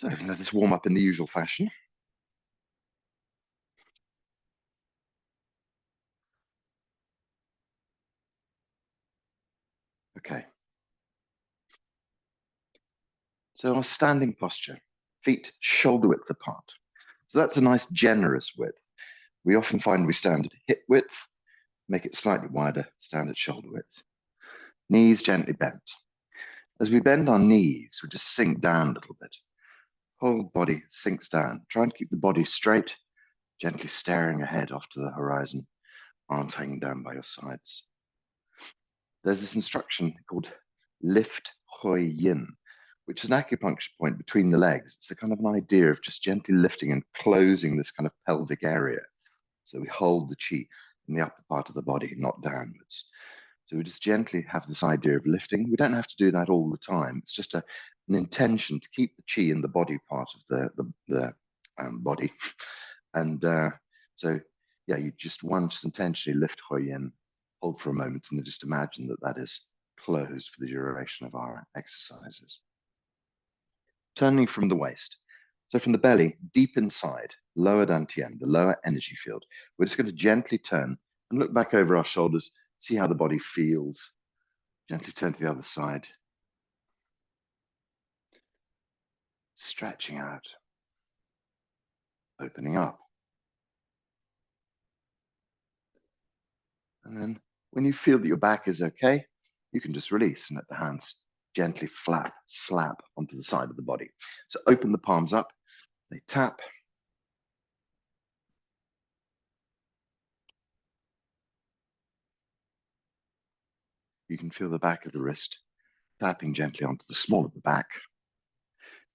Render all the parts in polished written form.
So let us warm up in the usual fashion. Okay. So our standing posture, feet shoulder width apart. So that's a nice generous width. We often find we stand at hip width, make it slightly wider, stand at shoulder width. Knees gently bent. As we bend our knees, we just sink down a little bit. Whole body sinks down. Try and keep the body straight, gently staring ahead off to the horizon, arms hanging down by your sides. There's this instruction called lift hoi yin, which is an acupuncture point between the legs. It's a kind of an idea of just gently lifting and closing this kind of pelvic area. So we hold the chi in the upper part of the body, not downwards. So we just gently have this idea of lifting. We don't have to do that all the time. It's just an intention to keep the chi in the body part of the body. And so, yeah, you just intentionally lift hoi yin, hold for a moment, and then just imagine that that is closed for the duration of our exercises. Turning from the waist. So from the belly, deep inside, lower dantian, the lower energy field, we're just going to gently turn and look back over our shoulders, see how the body feels. Gently turn to the other side. Stretching out. Opening up. And then when you feel that your back is okay, you can just release and let the hands gently slap onto the side of the body. So open the palms up, they tap. You can feel the back of the wrist tapping gently onto the small of the back.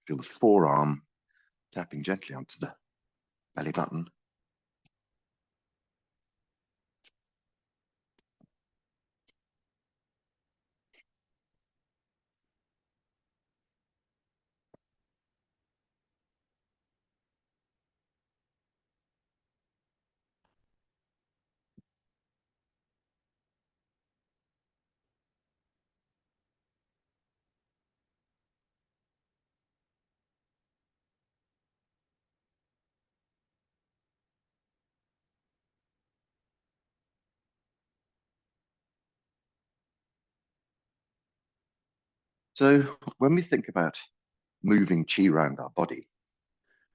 Feel the forearm tapping gently onto the belly button. So when we think about moving chi around our body,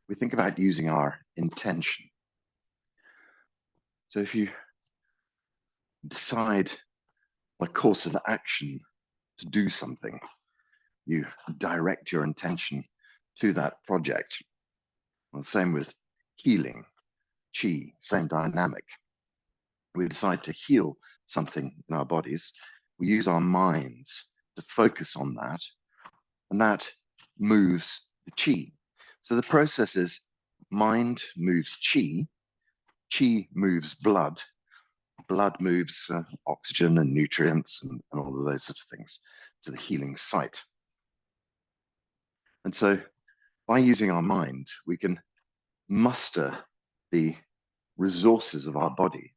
we think about using our intention. So if you decide a course of action to do something, you direct your intention to that project. Well, same with healing, chi, same dynamic. We decide to heal something in our bodies, we use our minds to focus on that, and that moves the chi. So the process is mind moves chi, chi moves blood, blood moves oxygen and nutrients and all of those sorts of things to the healing site. And so by using our mind, we can muster the resources of our body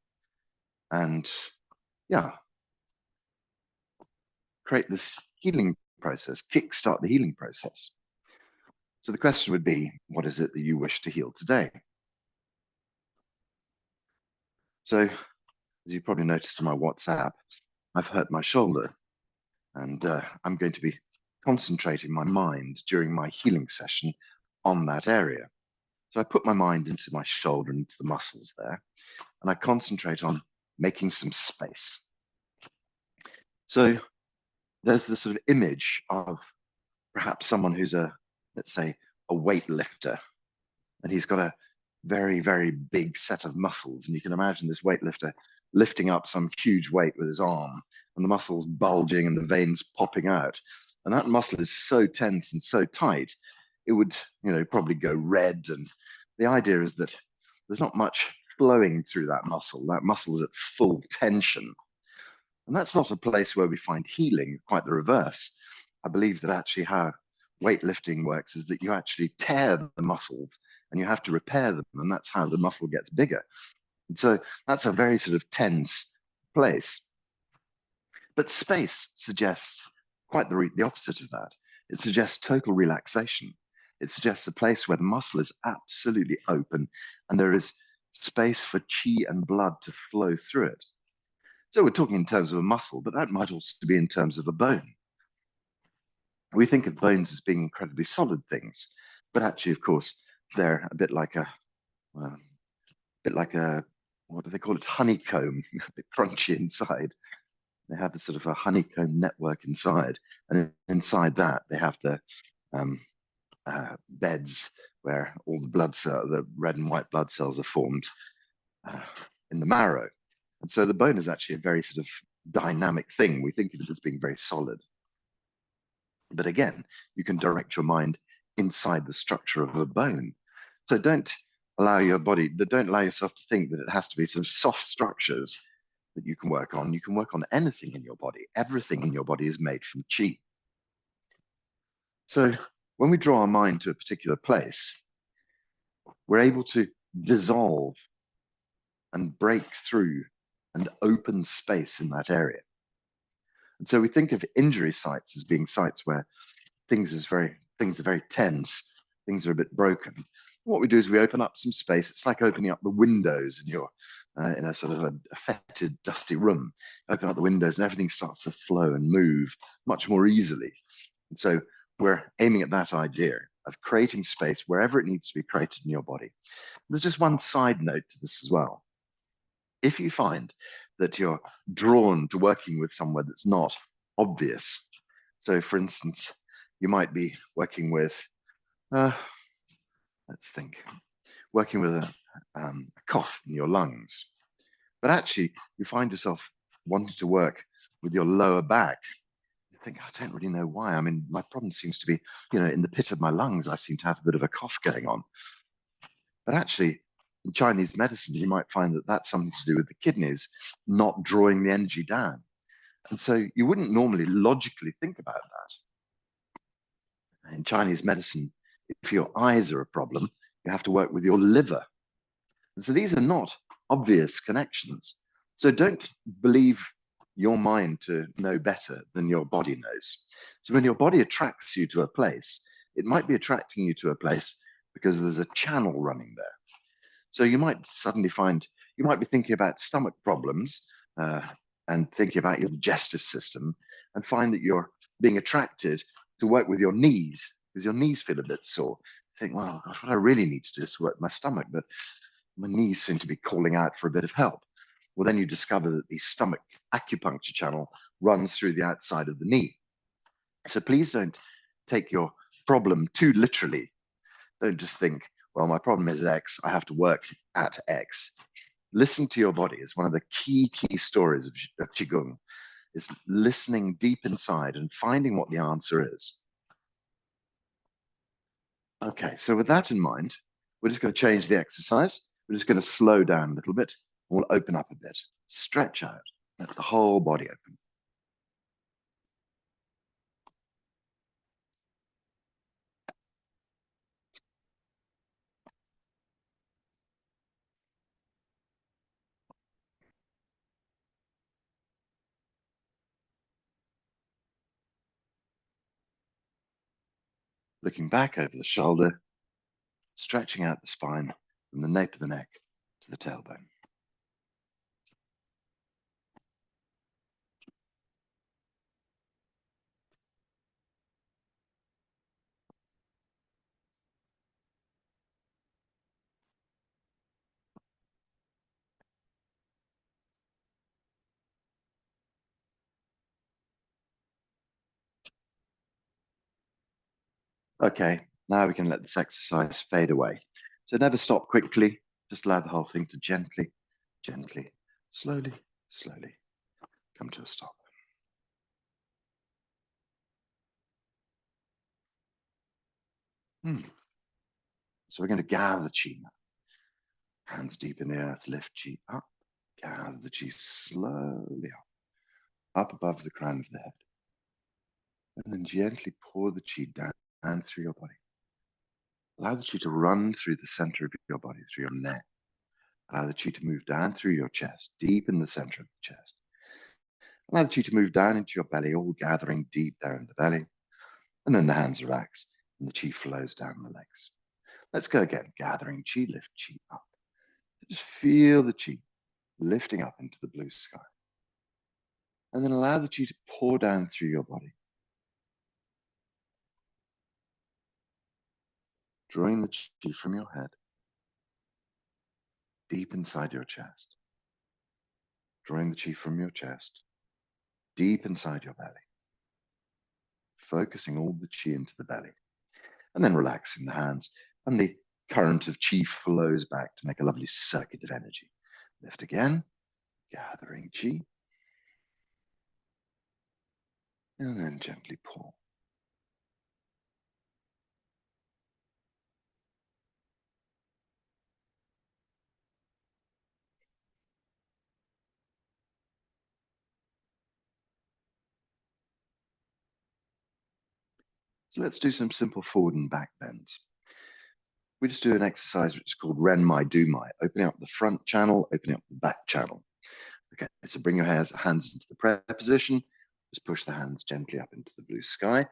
and, yeah, create this healing process, kickstart the healing process. So the question would be, what is it that you wish to heal today? So, as you probably noticed in my WhatsApp, I've hurt my shoulder, and I'm going to be concentrating my mind during my healing session on that area. So I put my mind into my shoulder and into the muscles there, and I concentrate on making some space. So there's this sort of image of perhaps someone who's let's say, a weightlifter, and he's got a very, very big set of muscles. And you can imagine this weightlifter lifting up some huge weight with his arm, and the muscles bulging and the veins popping out. And that muscle is so tense and so tight, it would, probably go red. And the idea is that there's not much flowing through that muscle. That muscle is at full tension. And that's not a place where we find healing, quite the reverse. I believe that actually how weightlifting works is that you actually tear the muscles and you have to repair them, and that's how the muscle gets bigger. And so that's a very sort of tense place. But space suggests quite the opposite of that. It suggests total relaxation. It suggests a place where the muscle is absolutely open and there is space for qi and blood to flow through it. So we're talking in terms of a muscle, but that might also be in terms of a bone. We think of bones as being incredibly solid things, but actually, of course, they're a bit like a what do they call it? Honeycomb, a bit crunchy inside. They have a sort of a honeycomb network inside, and inside that they have the beds where all the blood cells, the red and white blood cells, are formed in the marrow. And so the bone is actually a very sort of dynamic thing. We think of it as being very solid. But again, you can direct your mind inside the structure of a bone. So don't allow yourself to think that it has to be sort of soft structures that you can work on. You can work on anything in your body. Everything in your body is made from qi. So when we draw our mind to a particular place, we're able to dissolve and break through and open space in that area. And so we think of injury sites as being sites where things are very tense, things are a bit broken. What we do is we open up some space. It's like opening up the windows in your in a sort of a fetid, dusty room. Open up the windows and everything starts to flow and move much more easily. And so we're aiming at that idea of creating space wherever it needs to be created in your body. There's just one side note to this as well. If you find that you're drawn to working with someone that's not obvious, so for instance, you might be working with, let's think, working with a cough in your lungs, but actually you find yourself wanting to work with your lower back. You think, I don't really know why. I mean, my problem seems to be, in the pit of my lungs, I seem to have a bit of a cough going on. But actually, in Chinese medicine, you might find that that's something to do with the kidneys not drawing the energy down. And so you wouldn't normally logically think about that. In Chinese medicine, if your eyes are a problem, you have to work with your liver. And so these are not obvious connections. So don't believe your mind to know better than your body knows. So when your body attracts you to a place, it might be attracting you to a place because there's a channel running there. So you might suddenly find, you might be thinking about stomach problems and thinking about your digestive system and find that you're being attracted to work with your knees because your knees feel a bit sore. You think, well, gosh, what I really need to do is to work my stomach, but my knees seem to be calling out for a bit of help. Well, then you discover that the stomach acupuncture channel runs through the outside of the knee. So please don't take your problem too literally. Don't just think, well, my problem is X, I have to work at X. Listen to your body is one of the key stories of Qigong, is listening deep inside and finding what the answer is. Okay, so with that in mind, we're just going to change the exercise. We're just going to slow down a little bit. And we'll open up a bit, stretch out, let the whole body open. Looking back over the shoulder, stretching out the spine from the nape of the neck to the tailbone. Okay, now we can let this exercise fade away. So never stop quickly, just allow the whole thing to gently, slowly come to a stop. So we're going to gather the chi now. Hands deep in the earth, lift chi up, gather the chi slowly up above the crown of the head. And then gently pour the chi down through your body. Allow the chi to run through the center of your body, through your neck. Allow the chi to move down through your chest, deep in the center of the chest. Allow the chi to move down into your belly, all gathering deep there in the belly. And then the hands relax. and the chi flows down the legs. Let's go again. Gathering chi, lift chi up. Just feel the chi lifting up into the blue sky. And then allow the chi to pour down through your body. Drawing the chi from your head, deep inside your chest. Drawing the chi from your chest, deep inside your belly. Focusing all the chi into the belly. And then relaxing the hands, and the current of chi flows back to make a lovely circuit of energy. Lift again, gathering chi. And then gently pull. So let's do some simple forward and back bends. We just do an exercise which is called Ren Mai Do Mai, opening up the front channel, opening up the back channel. Okay, so bring your hands into the prayer position, just push the hands gently up into the blue sky,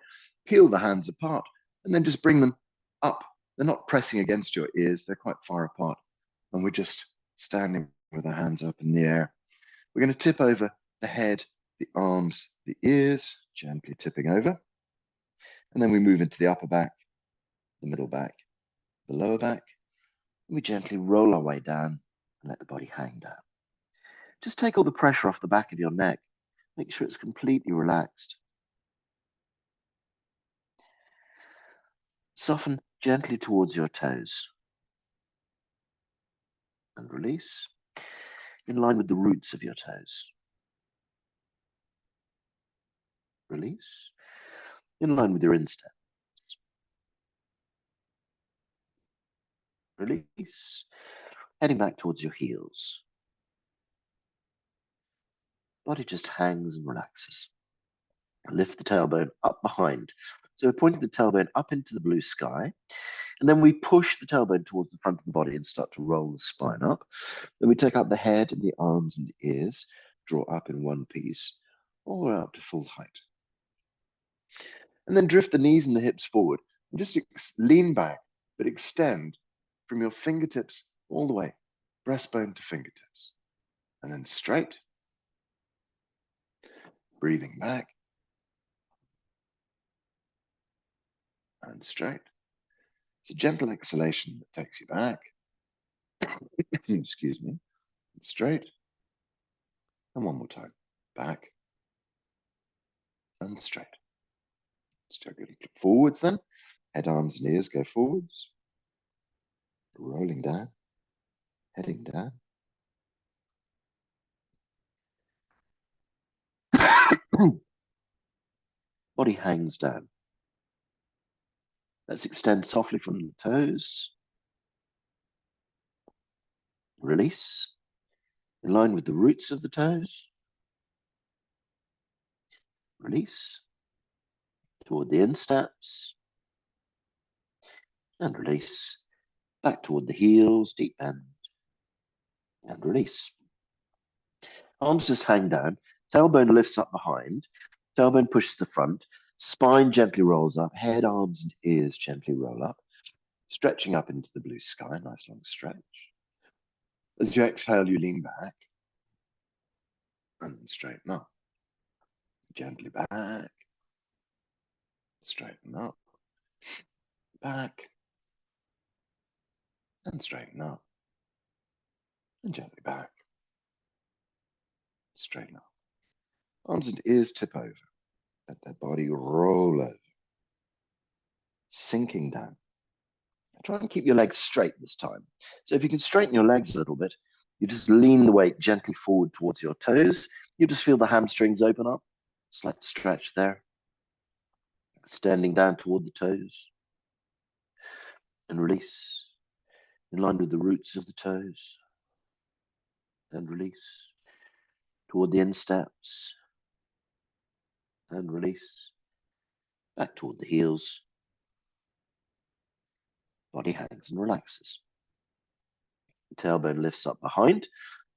peel the hands apart, and then just bring them up. They're not pressing against your ears, they're quite far apart. And we're just standing with our hands up in the air. We're going to tip over the head, the arms, the ears, gently tipping over. And then we move into the upper back, the middle back, the lower back. And we gently roll our way down and let the body hang down. Just take all the pressure off the back of your neck. Make sure it's completely relaxed. Soften gently towards your toes. And release in line with the roots of your toes. Release in line with your instep. Release, heading back towards your heels. Body just hangs and relaxes. Lift the tailbone up behind. So we're pointing the tailbone up into the blue sky, and then we push the tailbone towards the front of the body and start to roll the spine up. Then we take out the head and the arms and the ears, draw up in one piece, all the way up to full height. And then drift the knees and the hips forward, and just lean back, but extend from your fingertips all the way, breastbone to fingertips. And then straight, breathing back, and straight. It's a gentle exhalation that takes you back. Excuse me. Straight. And one more time. Back. And straight. Let's go forwards then. Head, arms, and ears go forwards. Rolling down. Heading down. Body hangs down. Let's extend softly from the toes. Release. In line with the roots of the toes. Release. Toward the insteps. And release. Back toward the heels, deep bend. And release. Arms just hang down. Tailbone lifts up behind. Tailbone pushes the front. Spine gently rolls up. Head, arms, and ears gently roll up. Stretching up into the blue sky. Nice long stretch. As you exhale, you lean back. And straighten up. Gently back. Straighten up. Back. And straighten up. And gently back. Straighten up. Arms and ears tip over. Let their body roll over. Sinking down. Try and keep your legs straight this time. So if you can straighten your legs a little bit, you just lean the weight gently forward towards your toes. You just feel the hamstrings open up. Slight stretch there. Extending down toward the toes. And release. In line with the roots of the toes. And release. Toward the insteps. And release. Back toward the heels. Body hangs and relaxes. The tailbone lifts up behind.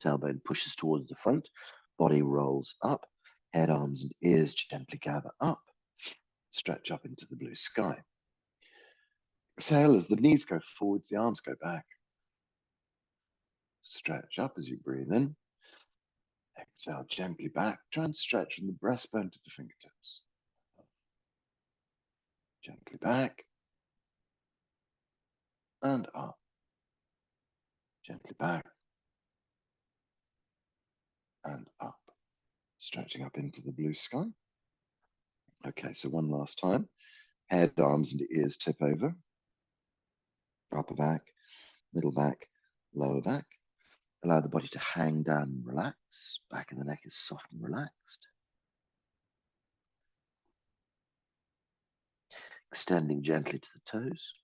Tailbone pushes towards the front. Body rolls up. Head, arms, and ears gently gather up. Stretch up into the blue sky. Exhale as the knees go forwards, the arms go back. Stretch up as you breathe in. Exhale gently back. Try and stretch from the breastbone to the fingertips. Gently back and up. Gently back and up. Stretching up into the blue sky. Okay, so one last time. Head, arms, and ears tip over. Upper back, middle back, lower back. Allow the body to hang down and relax. Back of the neck is soft and relaxed. Extending gently to the toes.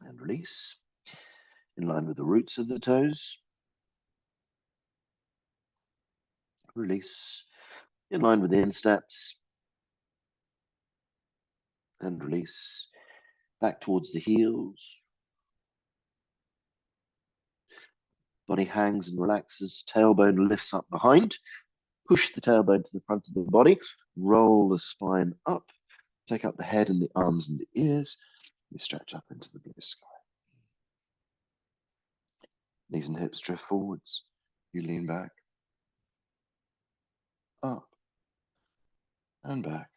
And release. In line with the roots of the toes. Release. In line with the insteps. And release. Back towards the heels. Body hangs and relaxes. Tailbone lifts up behind. Push the tailbone to the front of the body. Roll the spine up. Take up the head and the arms and the ears. You stretch up into the blue sky. Knees and hips drift forwards. You lean back. Up. And back.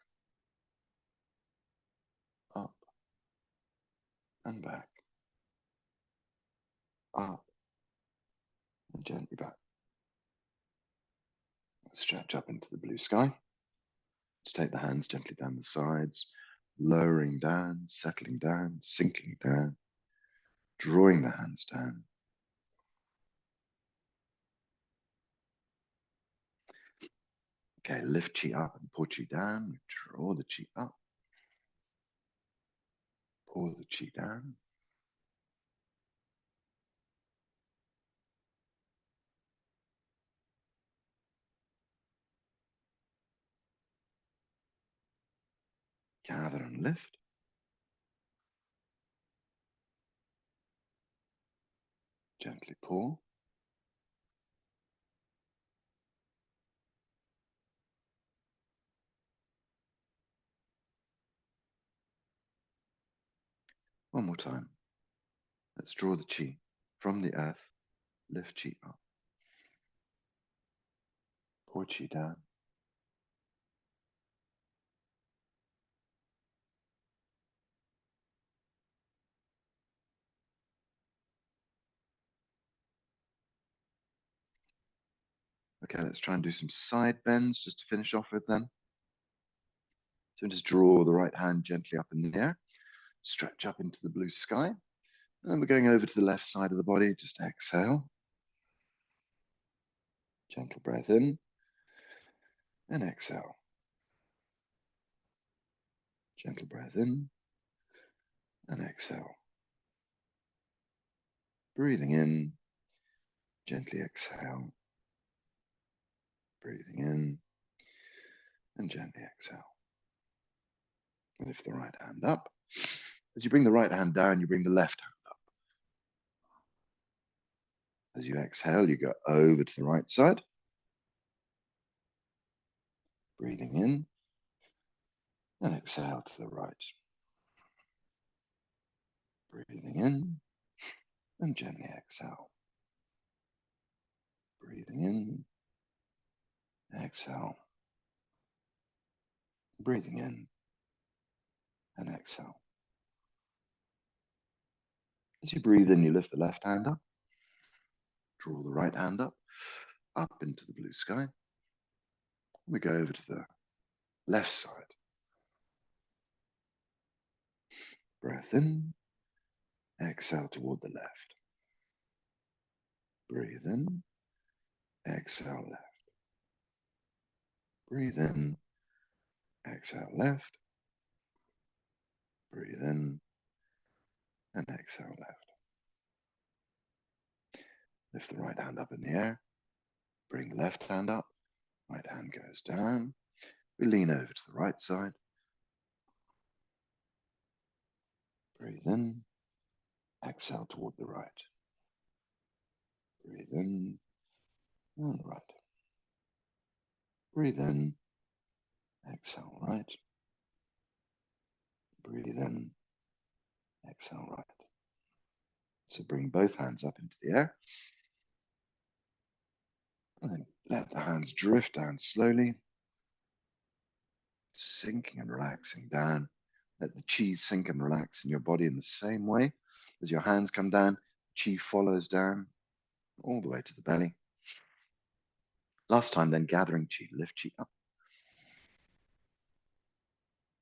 Up. And back. Up. And gently back. Stretch up into the blue sky. Just take the hands gently down the sides, lowering down, settling down, sinking down, drawing the hands down. Okay, lift chi up and pour chi down. Draw the chi up. Pour the chi down. Gather and lift. Gently pour. One more time. Let's draw the chi from the earth. Lift chi up. Pour chi down. Okay, let's try and do some side bends just to finish off with then. So just draw the right hand gently up in the air. Stretch up into the blue sky. And then we're going over to the left side of the body. Just exhale. Gentle breath in and exhale. Gentle breath in and exhale. Breathing in, gently exhale. Breathing in and gently exhale. Lift the right hand up. As you bring the right hand down, you bring the left hand up. As you exhale, you go over to the right side. Breathing in and exhale to the right. Breathing in and gently exhale. Breathing in, exhale. Breathing in and exhale. As you breathe in, you lift the left hand up. Draw the right hand up into the blue sky. We go over to the left side. Breath in, exhale toward the left. Breathe in, exhale left. Breathe in, exhale left. Breathe in and exhale left. Lift the right hand up in the air. Bring the left hand up. Right hand goes down. We lean over to the right side. Breathe in, exhale toward the right. Breathe in and right. Breathe in, exhale right. Breathe in exhale right. So bring both hands up into the air. And then let the hands drift down slowly, sinking and relaxing down. Let the chi sink and relax in your body in the same way. As your hands come down, chi follows down all the way to the belly. Last time, then gathering chi, lift chi up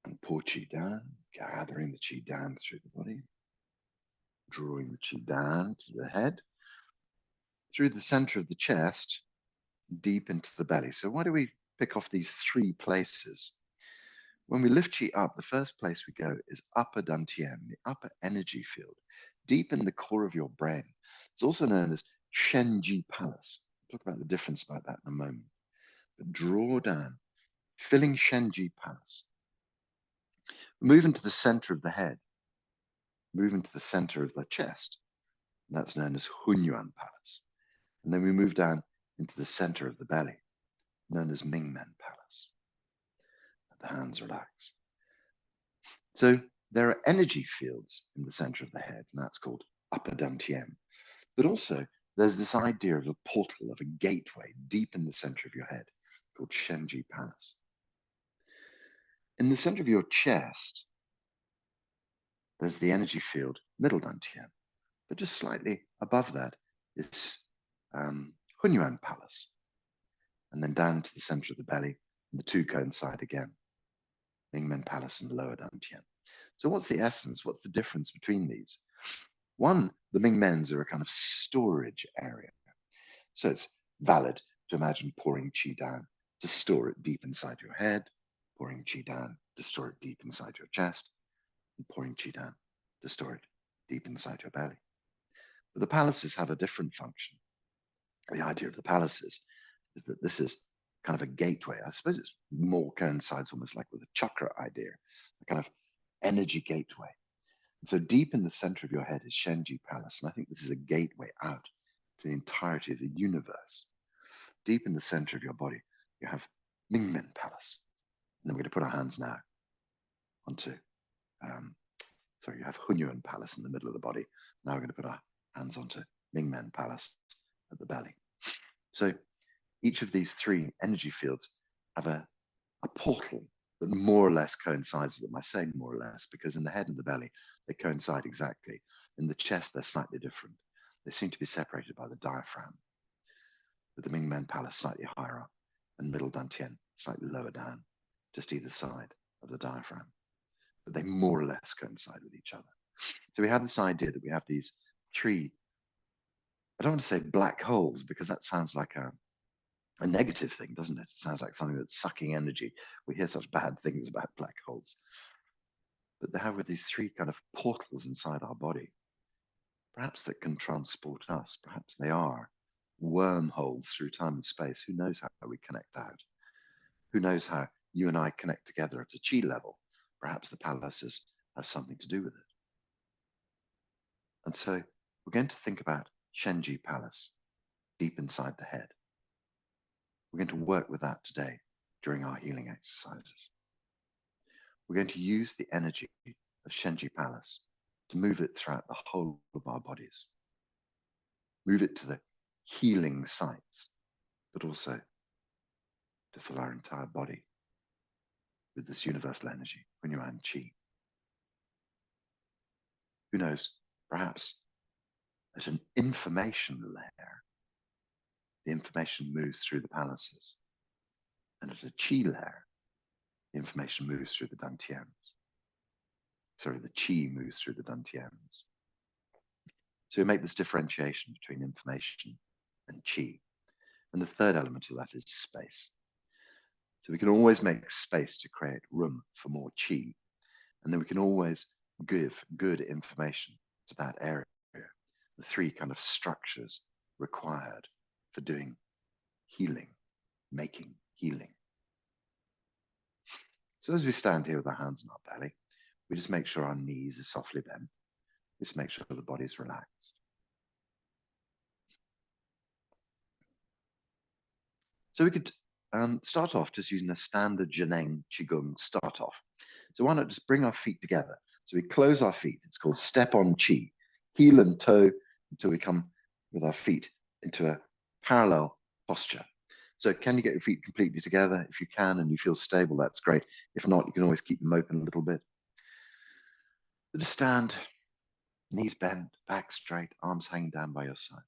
and pour chi down, gathering the chi down through the body, drawing the chi down to the head, through the center of the chest, deep into the belly. So why do we pick off these three places? When we lift chi up, the first place we go is upper dantian, the upper energy field, deep in the core of your brain. It's also known as Shen Ji palace. We'll talk about the difference about that in a moment. But draw down, filling Shen Ji palace. Move into the center of the head, move into the center of the chest. And that's known as Hunyuan palace. And then we move down into the center of the belly, known as Mingmen palace. Let the hands relax. So there are energy fields in the center of the head, and that's called upper dantian. But also there's this idea of a portal, of a gateway deep in the center of your head called Shen Ji palace. In the center of your chest, there's the energy field middle dantian, but just slightly above that is Hunyuan palace. And then down to the center of the belly, and the two coincide again, Mingmen palace and lower dantian. So what's the essence? What's the difference between these? One, the Mingmens are a kind of storage area. So it's valid to imagine pouring qi down to store it deep inside your head, pouring qi down to store it deep inside your chest, and pouring qi down to store it deep inside your belly. But the palaces have a different function. The idea of the palaces is that this is kind of a gateway. I suppose it's more coincides almost like with the chakra idea, a kind of energy gateway. And so deep in the center of your head is Shen Ji palace. And I think this is a gateway out to the entirety of the universe. Deep in the center of your body, you have Mingmen palace. And then we're going to put our hands now onto, you have Hunyuan palace in the middle of the body. Now we're going to put our hands onto Mingmen palace at the belly. So each of these three energy fields have a portal that more or less coincides with them. I say more or less because in the head and the belly, they coincide exactly. In the chest, they're slightly different. They seem to be separated by the diaphragm, with the Mingmen palace slightly higher up and middle dantian slightly lower down, just either side of the diaphragm. But they more or less coincide with each other. So we have this idea that we have these three, I don't want to say black holes because that sounds like a negative thing, doesn't it? It sounds like something that's sucking energy. We hear such bad things about black holes. But they have with these three kind of portals inside our body, perhaps that can transport us. Perhaps they are wormholes through time and space. Who knows how we connect out? Who knows how you and I connect together at a chi level? Perhaps the palaces have something to do with it. And so we're going to think about Shen Ji palace deep inside the head. We're going to work with that today during our healing exercises. We're going to use the energy of Shen Ji palace to move it throughout the whole of our bodies. Move it to the healing sites, but also to fill our entire body with this universal energy, Hunyuan Qi. Who knows, perhaps at an information layer, the information moves through the palaces, and at a Qi layer, the information moves through the dantians. Sorry, the Qi moves through the dantians. So we make this differentiation between information and Qi. And the third element of that is space. So we can always make space to create room for more Qi. And then we can always give good information to that area. The three kind of structures required for doing healing, making healing. So as we stand here with our hands on our belly, we just make sure our knees are softly bent. Just make sure the body's relaxed. So we could start off just using a standard Jineng Qigong start off. So why not just bring our feet together So we close our feet. It's called step on chi, heel and toe until we come with our feet into a parallel posture. So can you get your feet completely together? If you can and you feel stable, that's great. If not, you can always keep them open a little bit. So just stand, knees bent, back straight, arms hanging down by your sides.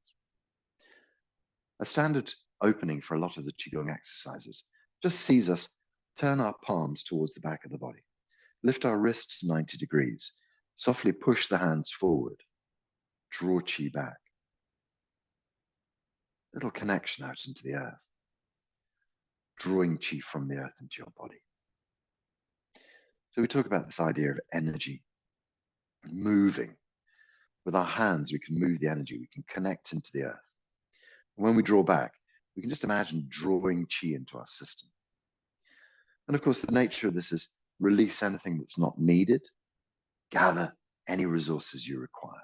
A standard opening for a lot of the Qigong exercises just sees us turn our palms towards the back of the body, lift our wrists 90 degrees, softly push the hands forward, draw Qi back. Little connection out into the earth, drawing Qi from the earth into your body. So we talk about this idea of energy, moving. With our hands, we can move the energy, we can connect into the earth. And when we draw back, we can just imagine drawing Qi into our system. And of course, the nature of this is release anything that's not needed, gather any resources you require.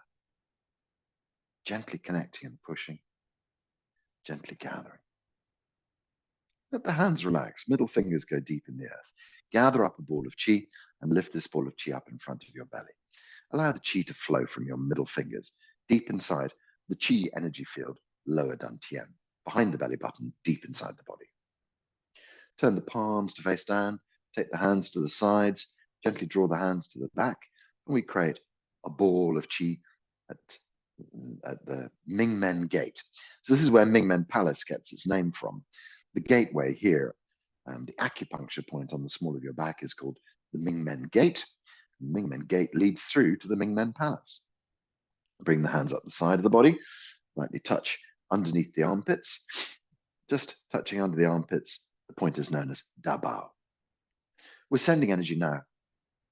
Gently connecting and pushing, gently gathering. Let the hands relax, middle fingers go deep in the earth. Gather up a ball of Qi and lift this ball of Qi up in front of your belly. Allow the Qi to flow from your middle fingers deep inside the Qi energy field, lower dantian, behind the belly button, deep inside the body. Turn the palms to face down, take the hands to the sides, gently draw the hands to the back, and we create a ball of Qi at the Mingmen Gate. So this is where Mingmen Palace gets its name from. The gateway here, the acupuncture point on the small of your back is called the Mingmen Gate. The Mingmen Gate leads through to the Mingmen Palace. Bring the hands up the side of the body, lightly touch underneath the armpits. Just touching under the armpits, the point is known as Dabao. We're sending energy now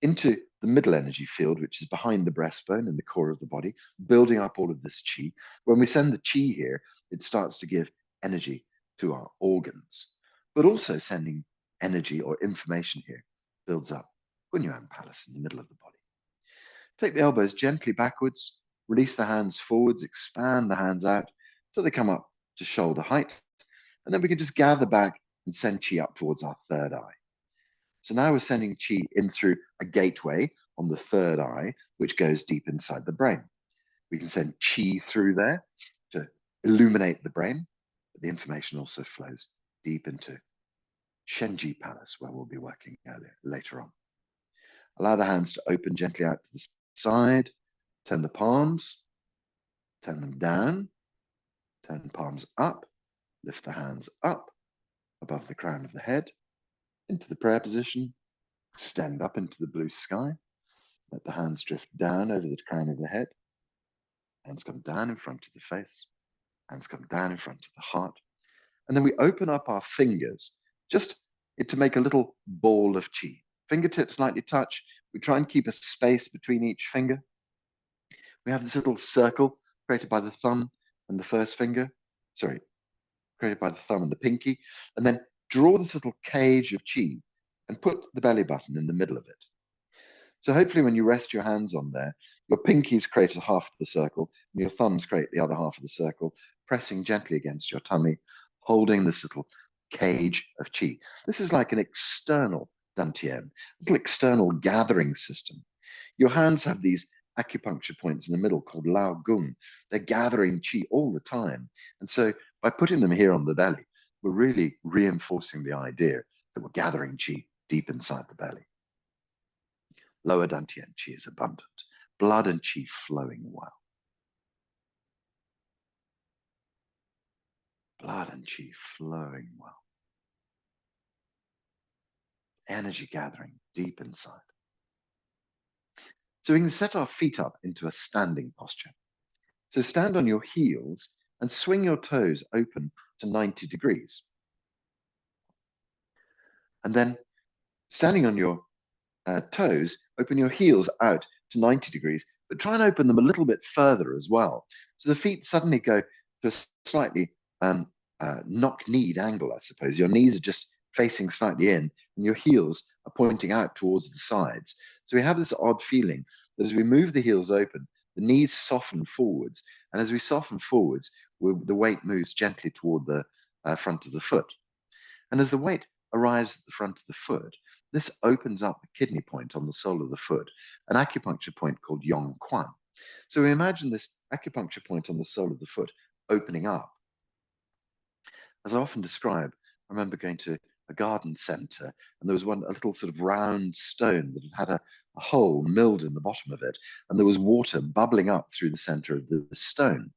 into the middle energy field, which is behind the breastbone in the core of the body, building up all of this Qi. When we send the Qi here, it starts to give energy to our organs, but also sending energy or information here builds up Hunyuan Palace in the middle of the body. Take the elbows gently backwards, release the hands forwards, expand the hands out till they come up to shoulder height. And then we can just gather back and send Qi up towards our third eye. So now we're sending Qi in through a gateway on the third eye, which goes deep inside the brain. We can send Qi through there to illuminate the brain, but the information also flows deep into Shen Ji Palace, where we'll be working later on. Allow the hands to open gently out to the side, turn the palms, turn them down, turn the palms up, lift the hands up above the crown of the head, into the prayer position, extend up into the blue sky, let the hands drift down over the crown of the head, hands come down in front of the face, hands come down in front of the heart, and then we open up our fingers just to make a little ball of Qi. Fingertips slightly touch, we try and keep a space between each finger. We have this little circle created by the thumb and the first finger, created by the thumb and the pinky, and then draw this little cage of Qi and put the belly button in the middle of it. So hopefully when you rest your hands on there, your pinkies create a half of the circle, and your thumbs create the other half of the circle, pressing gently against your tummy, holding this little cage of Qi. This is like an external dantian, a little external gathering system. Your hands have these acupuncture points in the middle called Lao Gung. They're gathering Qi all the time. And so by putting them here on the belly, we're really reinforcing the idea that we're gathering Qi deep inside the belly. Lower dantian Qi is abundant, blood and Qi flowing well. Blood and Qi flowing well. Energy gathering deep inside. So we can set our feet up into a standing posture. So stand on your heels and swing your toes open to 90 degrees. And then standing on your toes, open your heels out to 90 degrees, but try and open them a little bit further as well. So the feet suddenly go to a slightly knock-kneed angle, I suppose. Your knees are just facing slightly in, and your heels are pointing out towards the sides. So we have this odd feeling that as we move the heels open, the knees soften forwards, and as we soften forwards, the weight moves gently toward the front of the foot. And as the weight arrives at the front of the foot, This opens up the kidney point on the sole of the foot, an acupuncture point called Yong Quan. So we imagine this acupuncture point on the sole of the foot opening up. As I often describe, I remember going to a garden centre, and there was a little sort of round stone that had a hole milled in the bottom of it, and there was water bubbling up through the centre of the stone.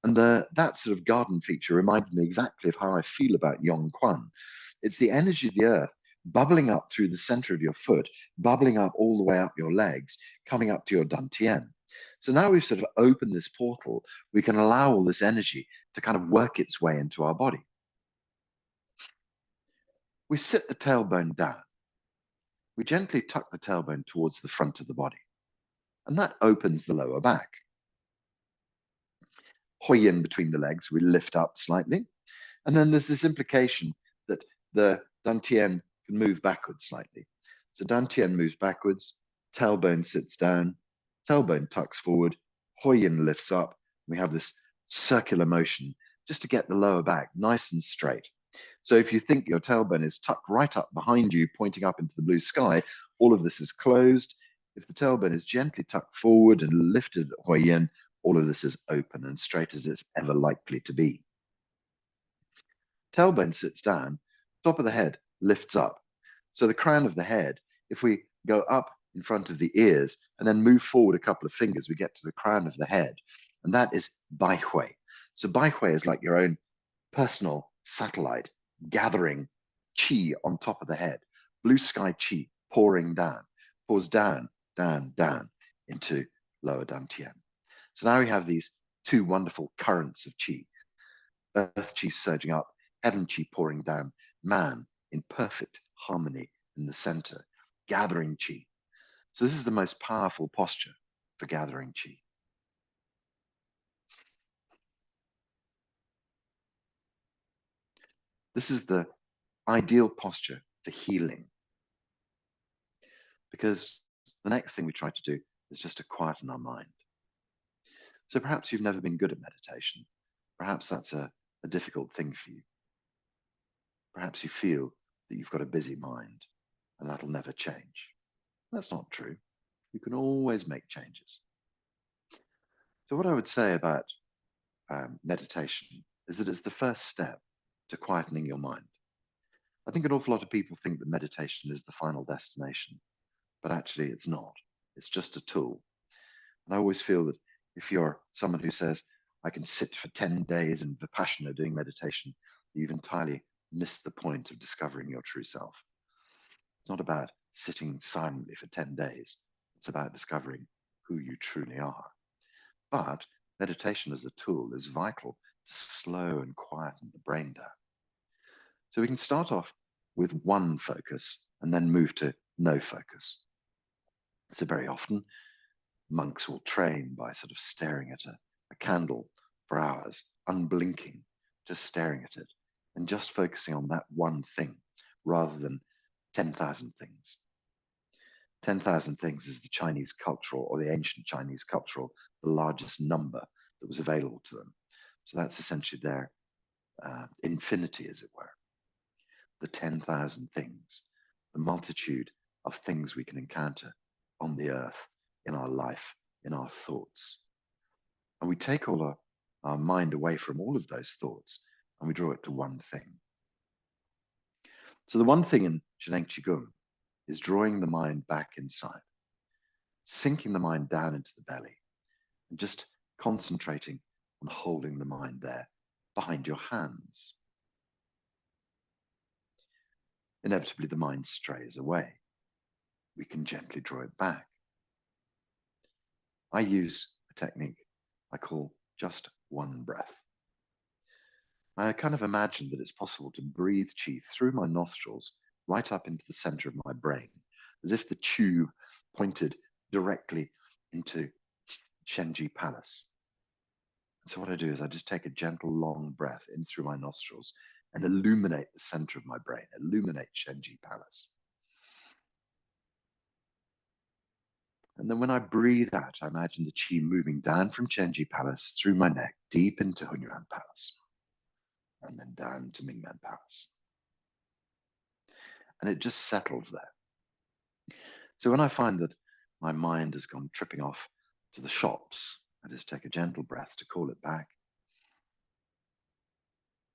And that sort of garden feature reminded me exactly of how I feel about Yong Quan. It's the energy of the earth bubbling up through the center of your foot, bubbling up all the way up your legs, coming up to your dantian. So now we've sort of opened this portal, we can allow all this energy to kind of work its way into our body. We sit the tailbone down. We gently tuck the tailbone towards the front of the body, and that opens the lower back. Hoyin between the legs, we lift up slightly. And then there's this implication that the dantian can move backwards slightly. So dantian moves backwards, tailbone sits down, tailbone tucks forward, Hoyin lifts up. We have this circular motion just to get the lower back nice and straight. So if you think your tailbone is tucked right up behind you, pointing up into the blue sky, all of this is closed. If the tailbone is gently tucked forward and lifted Hoyin, all of this is open and straight as it's ever likely to be. Tailbone sits down, top of the head lifts up. So the crown of the head, if we go up in front of the ears and then move forward a couple of fingers, we get to the crown of the head. And that is Bai Hui. So Bai Hui is like your own personal satellite gathering qi on top of the head. Blue sky qi pouring down, pours down, down, down into lower dantian. So now we have these two wonderful currents of qi. Earth qi surging up, heaven qi pouring down, man in perfect harmony in the center, gathering qi. So this is the most powerful posture for gathering qi. This is the ideal posture for healing, because the next thing we try to do is just to quieten our mind. So perhaps you've never been good at meditation. Perhaps that's a difficult thing for you. Perhaps you feel that you've got a busy mind and that'll never change. That's not true. You can always make changes. So what I would say about meditation is that it's the first step to quietening your mind. I think an awful lot of people think that meditation is the final destination, but actually it's not. It's just a tool. And I always feel that if you're someone who says, I can sit for 10 days in Vipassana doing meditation, you've entirely missed the point of discovering your true self. It's not about sitting silently for 10 days. It's about discovering who you truly are. But meditation as a tool is vital to slow and quieten the brain down. So we can start off with one focus and then move to no focus. So very often, monks will train by sort of staring at a candle for hours, unblinking, just staring at it, and just focusing on that one thing rather than 10,000 things. 10,000 things is the Chinese cultural, or the ancient Chinese cultural, the largest number that was available to them. So that's essentially their infinity, as it were. The 10,000 things, the multitude of things we can encounter on the earth, in our life, in our thoughts. And we take all our mind away from all of those thoughts and we draw it to one thing. So the one thing in Shen Qigong is drawing the mind back inside, sinking the mind down into the belly, and just concentrating on holding the mind there behind your hands. Inevitably, the mind strays away. We can gently draw it back. I use a technique I call just one breath. I kind of imagine that it's possible to breathe qi through my nostrils right up into the center of my brain, as if the tube pointed directly into Shen Ji Palace. So what I do is I just take a gentle, long breath in through my nostrils and illuminate the center of my brain, illuminate Shen Ji Palace. And then when I breathe out, I imagine the qi moving down from Shen Ji Palace through my neck, deep into Hunyuan Palace, and then down to Mingmen Palace. and it just settles there. So when I find that my mind has gone tripping off to the shops, I just take a gentle breath to call it back,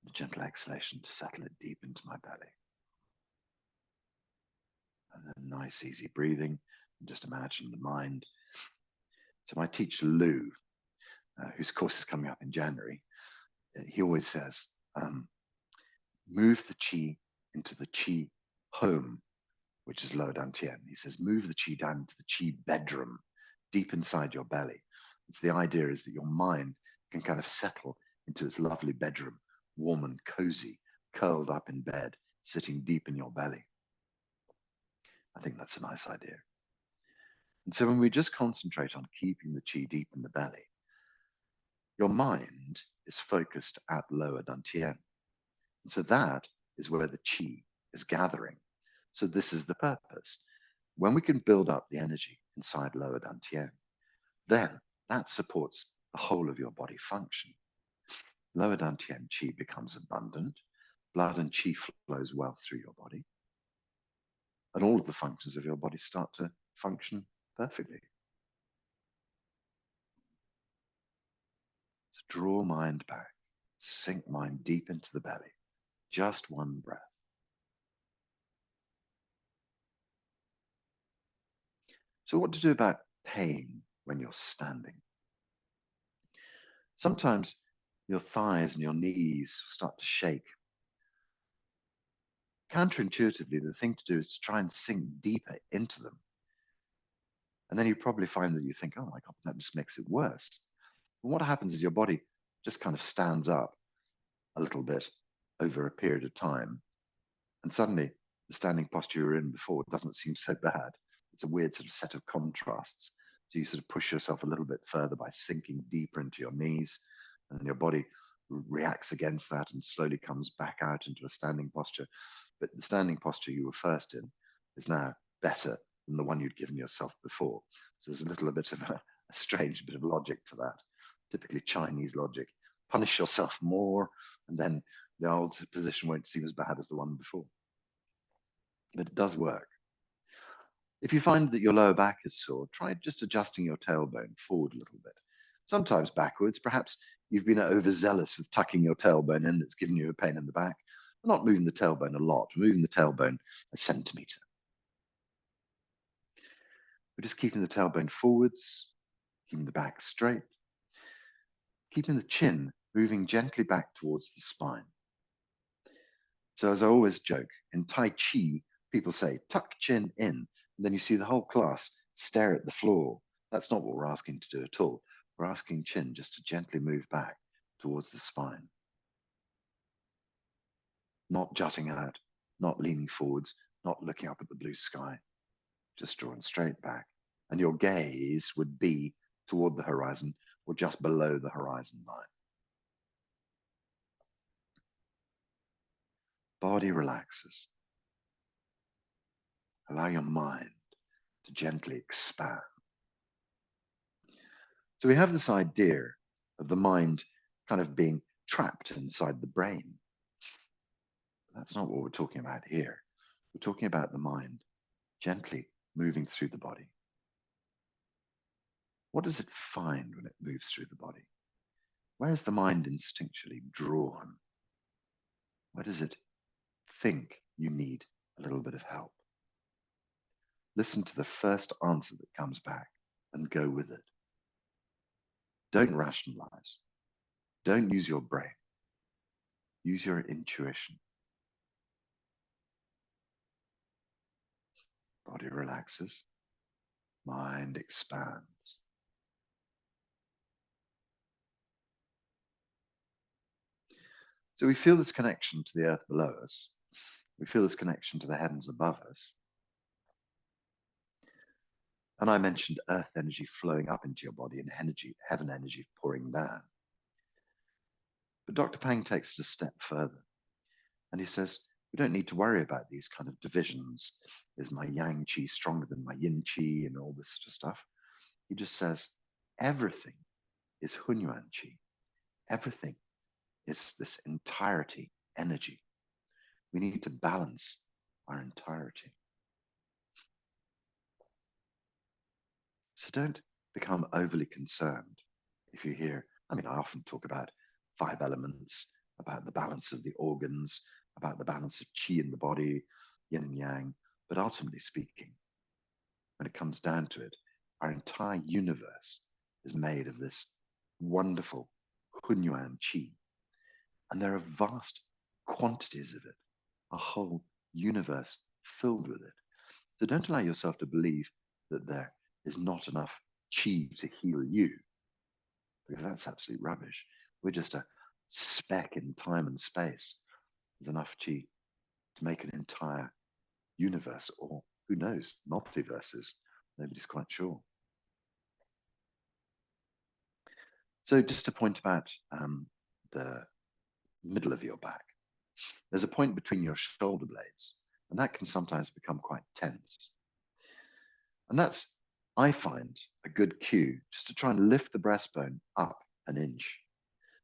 a gentle exhalation to settle it deep into my belly. And then nice, easy breathing, and just imagine the mind. So my teacher, Lou, whose course is coming up in January, he always says, move the chi into the chi home, which is lower dantian. He says, move the chi down into the chi bedroom, deep inside your belly. It's the idea is that your mind can kind of settle into its lovely bedroom, warm and cozy, curled up in bed, sitting deep in your belly. I think that's a nice idea. And so when we just concentrate on keeping the chi deep in the belly, your mind is focused at lower dantian. And so that is where the chi is gathering. So this is the purpose. When we can build up the energy inside lower dantian, then that supports the whole of your body function. Lower dantian chi becomes abundant, blood and chi flows well through your body, and all of the functions of your body start to function perfectly. So draw mind back, sink mind deep into the belly, just one breath. So what to do about pain when you're standing? Sometimes your thighs and your knees start to shake. Counterintuitively, the thing to do is to try and sink deeper into them. And then you probably find that you think, oh my God, that just makes it worse. And what happens is your body just kind of stands up a little bit over a period of time. And suddenly the standing posture you were in before doesn't seem so bad. It's a weird sort of set of contrasts. So you sort of push yourself a little bit further by sinking deeper into your knees, and your body reacts against that and slowly comes back out into a standing posture. But the standing posture you were first in is now better than the one you'd given yourself before. So there's a little bit of a strange bit of logic to that, typically Chinese logic. Punish yourself more, and then the old position won't seem as bad as the one before. But it does work. If you find that your lower back is sore, try just adjusting your tailbone forward a little bit. Sometimes backwards, perhaps you've been overzealous with tucking your tailbone in, it's given you a pain in the back. We're not moving the tailbone a lot, we're moving the tailbone a centimeter. We're just keeping the tailbone forwards, keeping the back straight, keeping the chin moving gently back towards the spine. So as I always joke, in Tai Chi, people say, tuck chin in, and then you see the whole class stare at the floor. That's not what we're asking to do at all. We're asking chin just to gently move back towards the spine. Not jutting out, not leaning forwards, not looking up at the blue sky, just drawing straight back. And your gaze would be toward the horizon or just below the horizon line. Body relaxes. Allow your mind to gently expand. So we have this idea of the mind kind of being trapped inside the brain. But that's not what we're talking about here. We're talking about the mind gently moving through the body. What does it find when it moves through the body? Where is the mind instinctually drawn? Where does it think you need a little bit of help? Listen to the first answer that comes back and go with it. Don't rationalize. Don't use your brain. Use your intuition. Body relaxes. Mind expands. So we feel this connection to the earth below us. We feel this connection to the heavens above us. And I mentioned earth energy flowing up into your body and heaven energy pouring down. But Dr. Pang takes it a step further. And he says, we don't need to worry about these kind of divisions. Is my yang qi stronger than my yin qi and all this sort of stuff? He just says, everything is hunyuan qi. Everything is this entirety energy. We need to balance our entirety. So don't become overly concerned if you hear, I often talk about 5 elements, about the balance of the organs, about the balance of qi in the body, yin and yang. But ultimately speaking, when it comes down to it, our entire universe is made of this wonderful Hunyuan qi. And there are vast quantities of it, a whole universe filled with it. So don't allow yourself to believe that there is not enough qi to heal you, because that's absolute rubbish. We're just a speck in time and space with enough qi to make an entire universe, or who knows, multiverses. Nobody's quite sure. So just a point about the middle of your back. There's a point between your shoulder blades, and that can sometimes become quite tense. And that's, I find, a good cue just to try and lift the breastbone up an inch.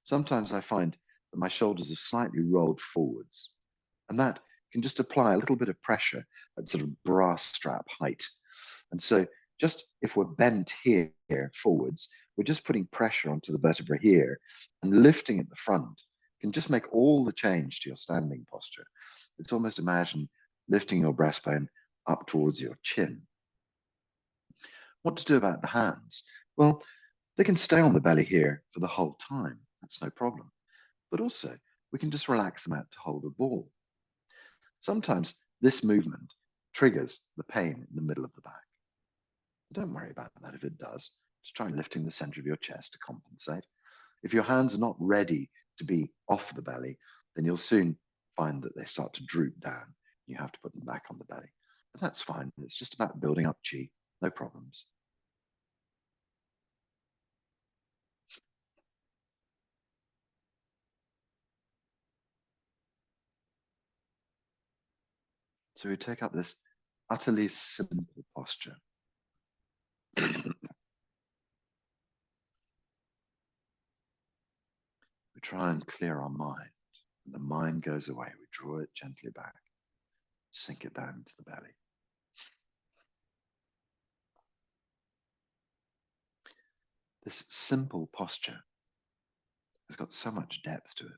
Sometimes I find that my shoulders have slightly rolled forwards, and that can just apply a little bit of pressure at sort of bra strap height. And so just if we're bent here forwards, we're just putting pressure onto the vertebra here, and lifting at the front can just make all the change to your standing posture. It's almost, imagine lifting your breastbone up towards your chin. What to do about the hands? Well, they can stay on the belly here for the whole time. That's no problem. But also, we can just relax them out to hold a ball. Sometimes this movement triggers the pain in the middle of the back. Don't worry about that if it does. Just try lifting the center of your chest to compensate. If your hands are not ready to be off the belly, then you'll soon find that they start to droop down. You have to put them back on the belly. But that's fine. It's just about building up qi. No problems. So we take up this utterly simple posture. We try and clear our mind. When the mind goes away, we draw it gently back, sink it down into the belly. This simple posture has got so much depth to it.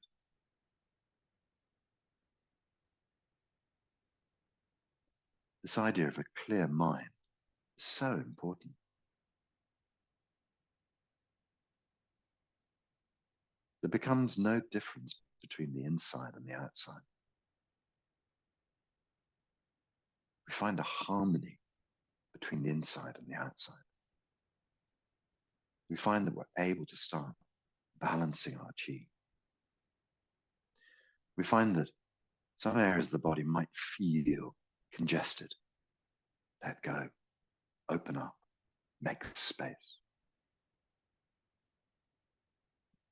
This idea of a clear mind is so important. There becomes no difference between the inside and the outside. We find a harmony between the inside and the outside. We find that we're able to start balancing our qi. We find that some areas of the body might feel congested. Let go, open up, make space.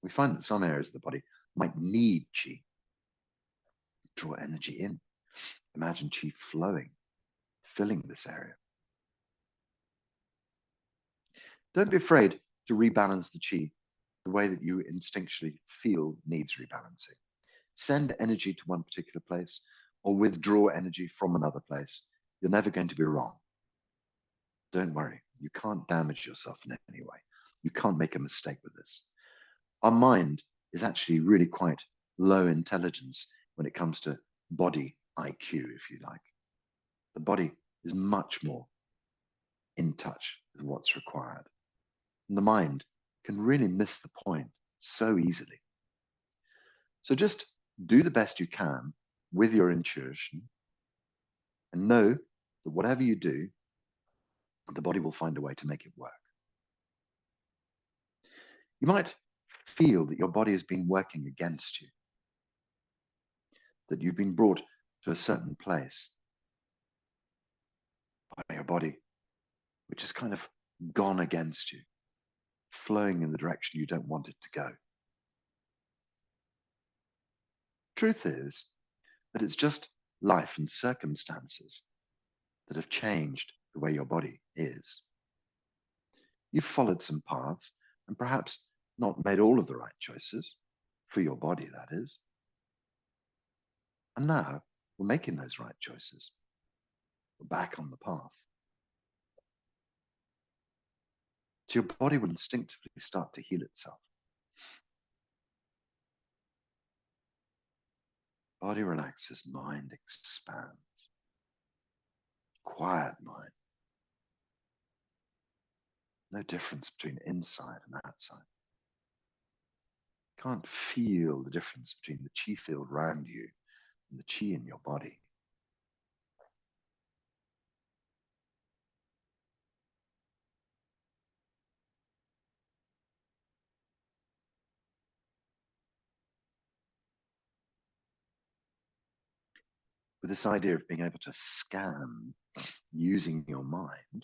We find that some areas of the body might need qi. Draw energy in. Imagine qi flowing, filling this area. Don't be afraid to rebalance the qi the way that you instinctually feel needs rebalancing. Send energy to one particular place or withdraw energy from another place. You're never going to be wrong. Don't worry. You can't damage yourself in any way. You can't make a mistake with this. Our mind is actually really quite low intelligence when it comes to body IQ, if you like. The body is much more in touch with what's required. And the mind can really miss the point so easily. So just do the best you can with your intuition and know that whatever you do, the body will find a way to make it work. You might feel that your body has been working against you, that you've been brought to a certain place by your body, which has kind of gone against you, flowing in the direction you don't want it to go. Truth is that it's just life and circumstances that have changed the way your body is. You've followed some paths and perhaps not made all of the right choices, for your body, that is. And now we're making those right choices. We're back on the path. So your body will instinctively start to heal itself. Body relaxes, mind expands. Quiet mind. No difference between inside and outside. Can't feel the difference between the chi field around you and the chi in your body. With this idea of being able to scan using your mind,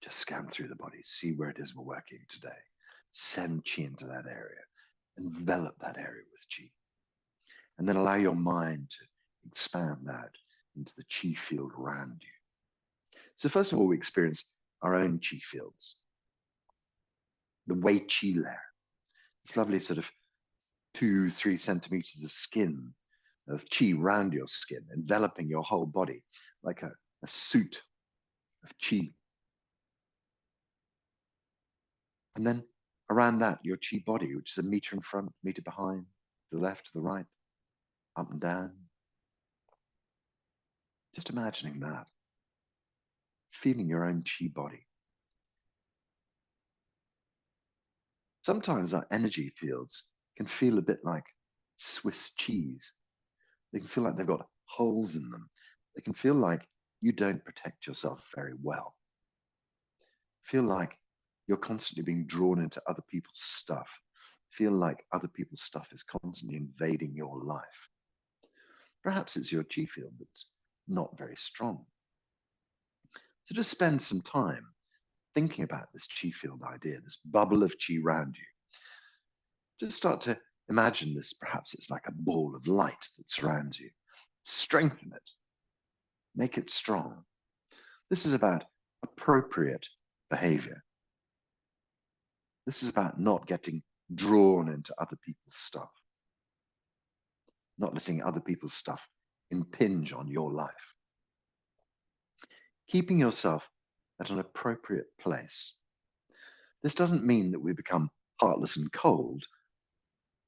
just scan through the body, see where it is we're working today, send chi into that area, envelop that area with chi, and then allow your mind to expand out into the chi field around you. So first of all, we experience our own chi fields, the Wei Chi layer. It's lovely sort of 2-3 centimeters of skin, of chi around your skin, enveloping your whole body like a suit of chi. And then around that, your chi body, which is a meter in front, meter behind, to the left, to the right, up and down. Just imagining that, feeling your own chi body. Sometimes our energy fields can feel a bit like Swiss cheese. They can feel like they've got holes in them. They can feel like you don't protect yourself very well. Feel like you're constantly being drawn into other people's stuff. Feel like other people's stuff is constantly invading your life. Perhaps it's your chi field that's not very strong. So just spend some time thinking about this chi field idea, this bubble of chi around you. Just start to imagine this. Perhaps it's like a ball of light that surrounds you. Strengthen it. Make it strong. This is about appropriate behavior. This is about not getting drawn into other people's stuff, not letting other people's stuff impinge on your life. Keeping yourself at an appropriate place. This doesn't mean that we become heartless and cold,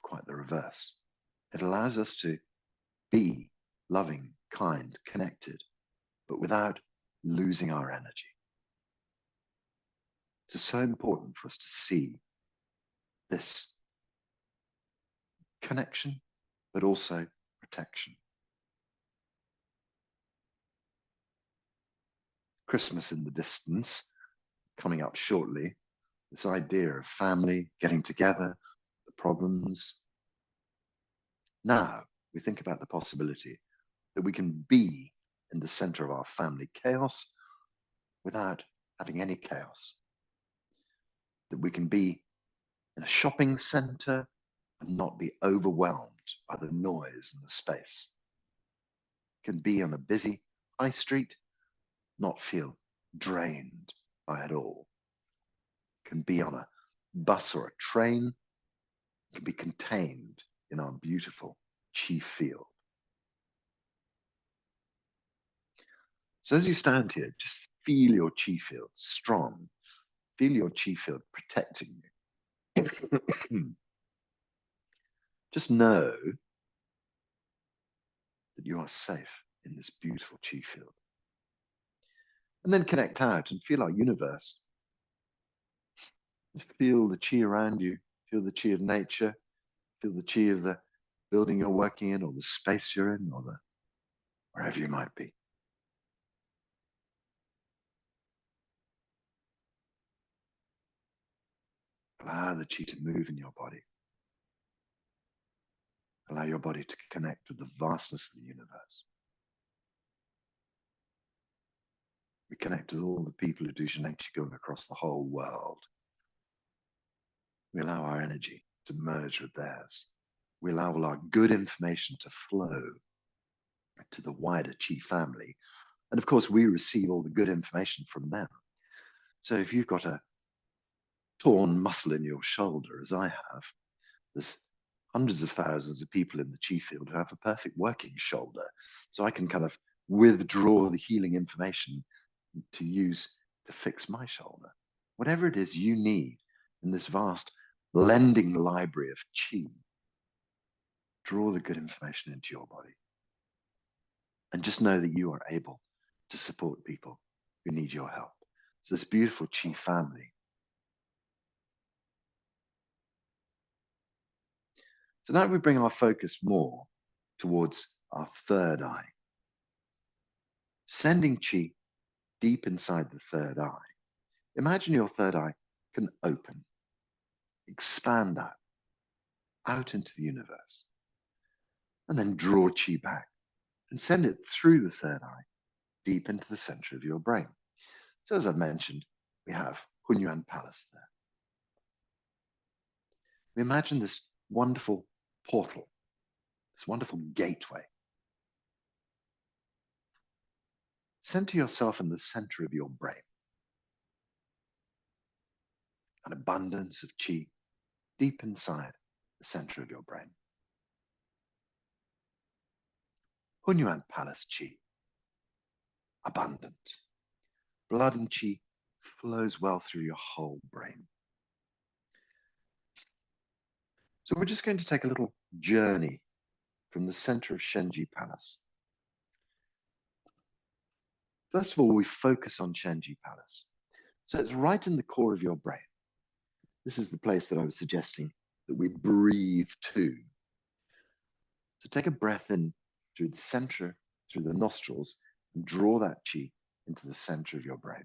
quite the reverse. It allows us to be loving, kind, connected, but without losing our energy. It's so important for us to see this connection, but also protection. Christmas in the distance, coming up shortly, this idea of family, getting together, the problems. Now we think about the possibility that we can be in the center of our family chaos without having any chaos. That we can be in a shopping center and not be overwhelmed by the noise and the space. Can be on a busy high street, not feel drained by it all. Can be on a bus or a train, can be contained in our beautiful chi field. So as you stand here, just feel your chi field strong. Feel your chi field protecting you. Just know that you are safe in this beautiful chi field. And then connect out and feel our universe. Just feel the chi around you, feel the chi of nature, feel the chi of the building you're working in or the space you're in or wherever you might be. Allow the chi to move in your body. Allow your body to connect with the vastness of the universe. We connect with all the people who do Shen Ji across the whole world. We allow our energy to merge with theirs. We allow all our good information to flow to the wider Chi family. And of course, we receive all the good information from them. So if you've got a torn muscle in your shoulder, as I have, there's hundreds of thousands of people in the Chi field who have a perfect working shoulder. So I can kind of withdraw the healing information to use to fix my shoulder. Whatever it is you need in this vast blending library of chi, draw the good information into your body. And just know that you are able to support people who need your help. So this beautiful chi family. So now we bring our focus more towards our third eye. Sending chi deep inside the third eye. Imagine your third eye can open, expand out into the universe, and then draw chi back and send it through the third eye, deep into the center of your brain. So as I've mentioned, we have Hunyuan Palace there. We imagine this wonderful portal, this wonderful gateway. Center yourself in the center of your brain. An abundance of chi deep inside the center of your brain. Hunyuan Palace chi, abundant. Blood and chi flows well through your whole brain. So we're just going to take a little journey from the center of Shen Ji Palace. First of all, we focus on Shen Ji Palace. So it's right in the core of your brain. This is the place that I was suggesting that we breathe to. So take a breath in through the center, through the nostrils, and draw that chi into the center of your brain.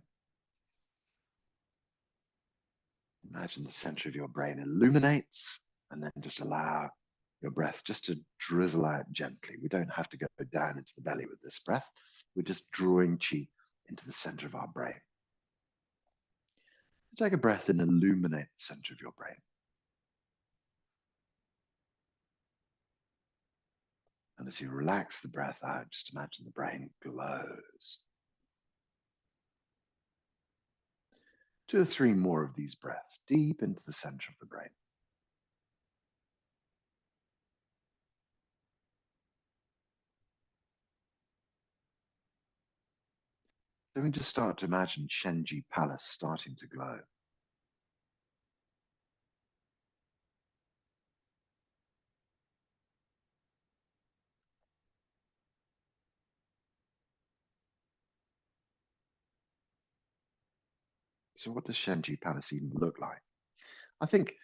Imagine the center of your brain illuminates, and then just allow your breath just to drizzle out gently. We don't have to go down into the belly with this breath. We're just drawing chi into the center of our brain. Take a breath and illuminate the center of your brain. And as you relax the breath out, just imagine the brain glows. 2 or 3 more of these breaths deep into the center of the brain. Then we just start to imagine Shen Ji Palace starting to glow. So what does Shen Ji Palace even look like? I think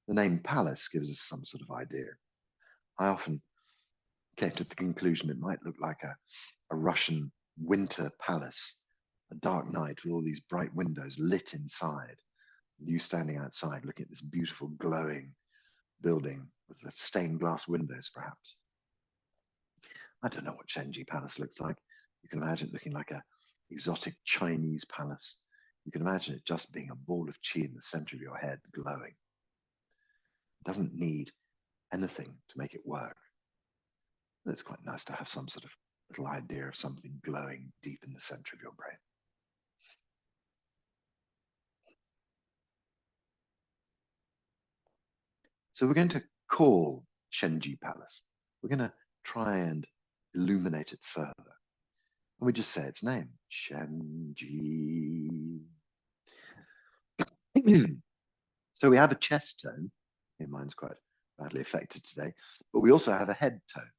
the name palace gives us some sort of idea. I often came to the conclusion it might look like a Russian winter palace, a dark night with all these bright windows lit inside. You standing outside looking at this beautiful glowing building with the stained glass windows, perhaps. I don't know what Shen Ji Palace looks like. You can imagine it looking like an exotic Chinese palace. You can imagine it just being a ball of chi in the center of your head, glowing. It doesn't need anything to make it work. But it's quite nice to have some sort of little idea of something glowing deep in the center of your brain. So we're going to call Shen Ji Palace. We're going to try and illuminate it further. And we just say its name, Shen Ji. So we have a chest tone. Mine's quite badly affected today, but we also have a head tone.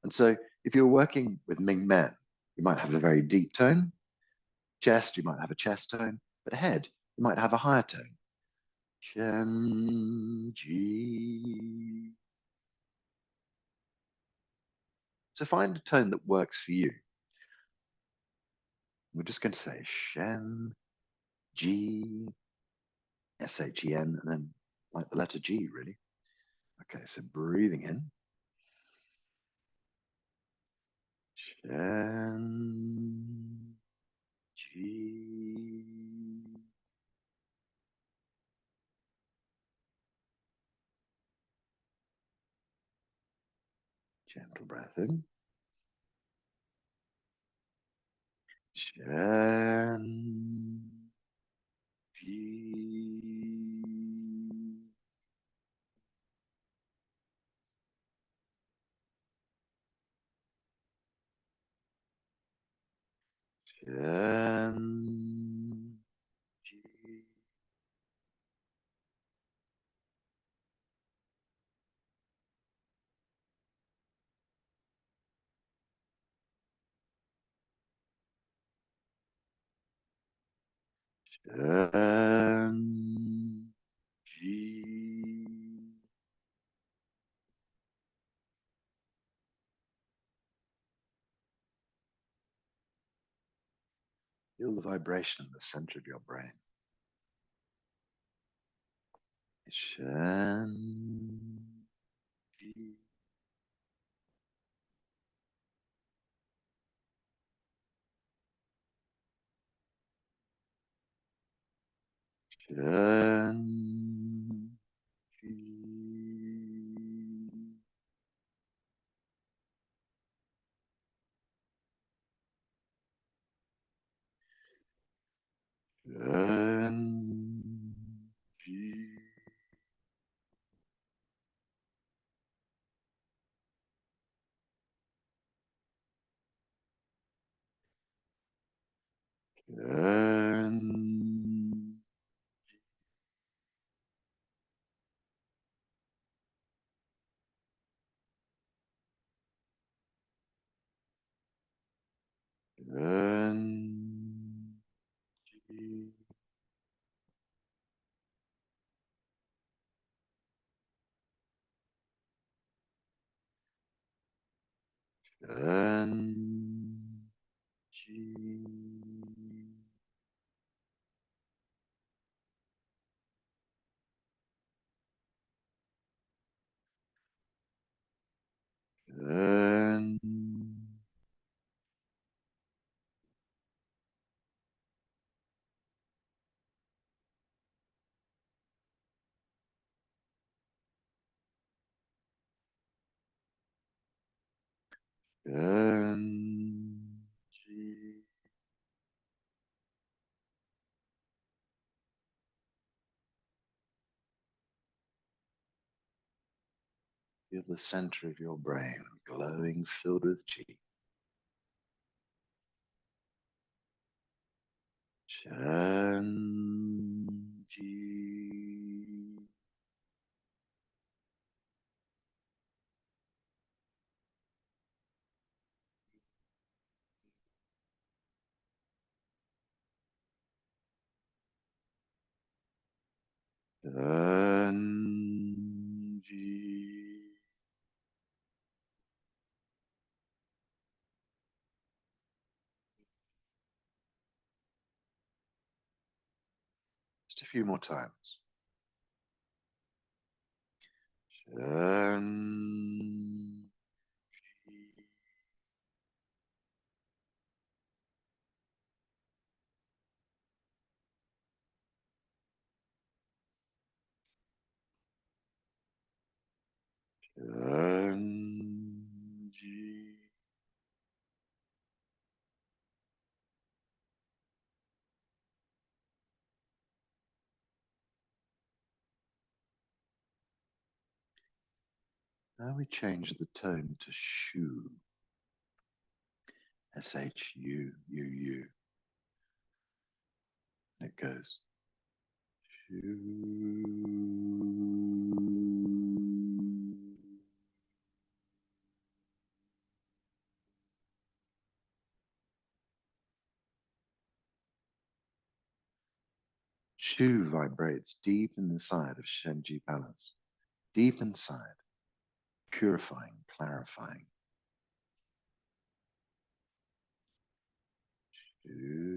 And so if you're working with Ming Men, you might have a very deep tone. Chest, you might have a chest tone, but head, you might have a higher tone. Shen Ji. So find a tone that works for you. We're just going to say Shen Ji, S-H-E-N, and then like the letter G, really. Okay, so breathing in. Shen Ji. Gentle breath in. Shen Ji. Shen Ji. Shen Ji. Feel the vibration in the center of your brain. Shen Ji. Shen Ji. Shen Ji. Shen Shen Ji. Shen Ji. Shen. Shen Ji. Feel the center of your brain glowing, filled with chi. Shen Ji. Shen Ji. Just a few more times. Shen Ji. Shen Ji. Now we change the tone to shu. S-H-U, U-U. And it goes. Shu. Shu vibrates deep in the side of Shen Ji Palace, deep inside, purifying, clarifying. Shu.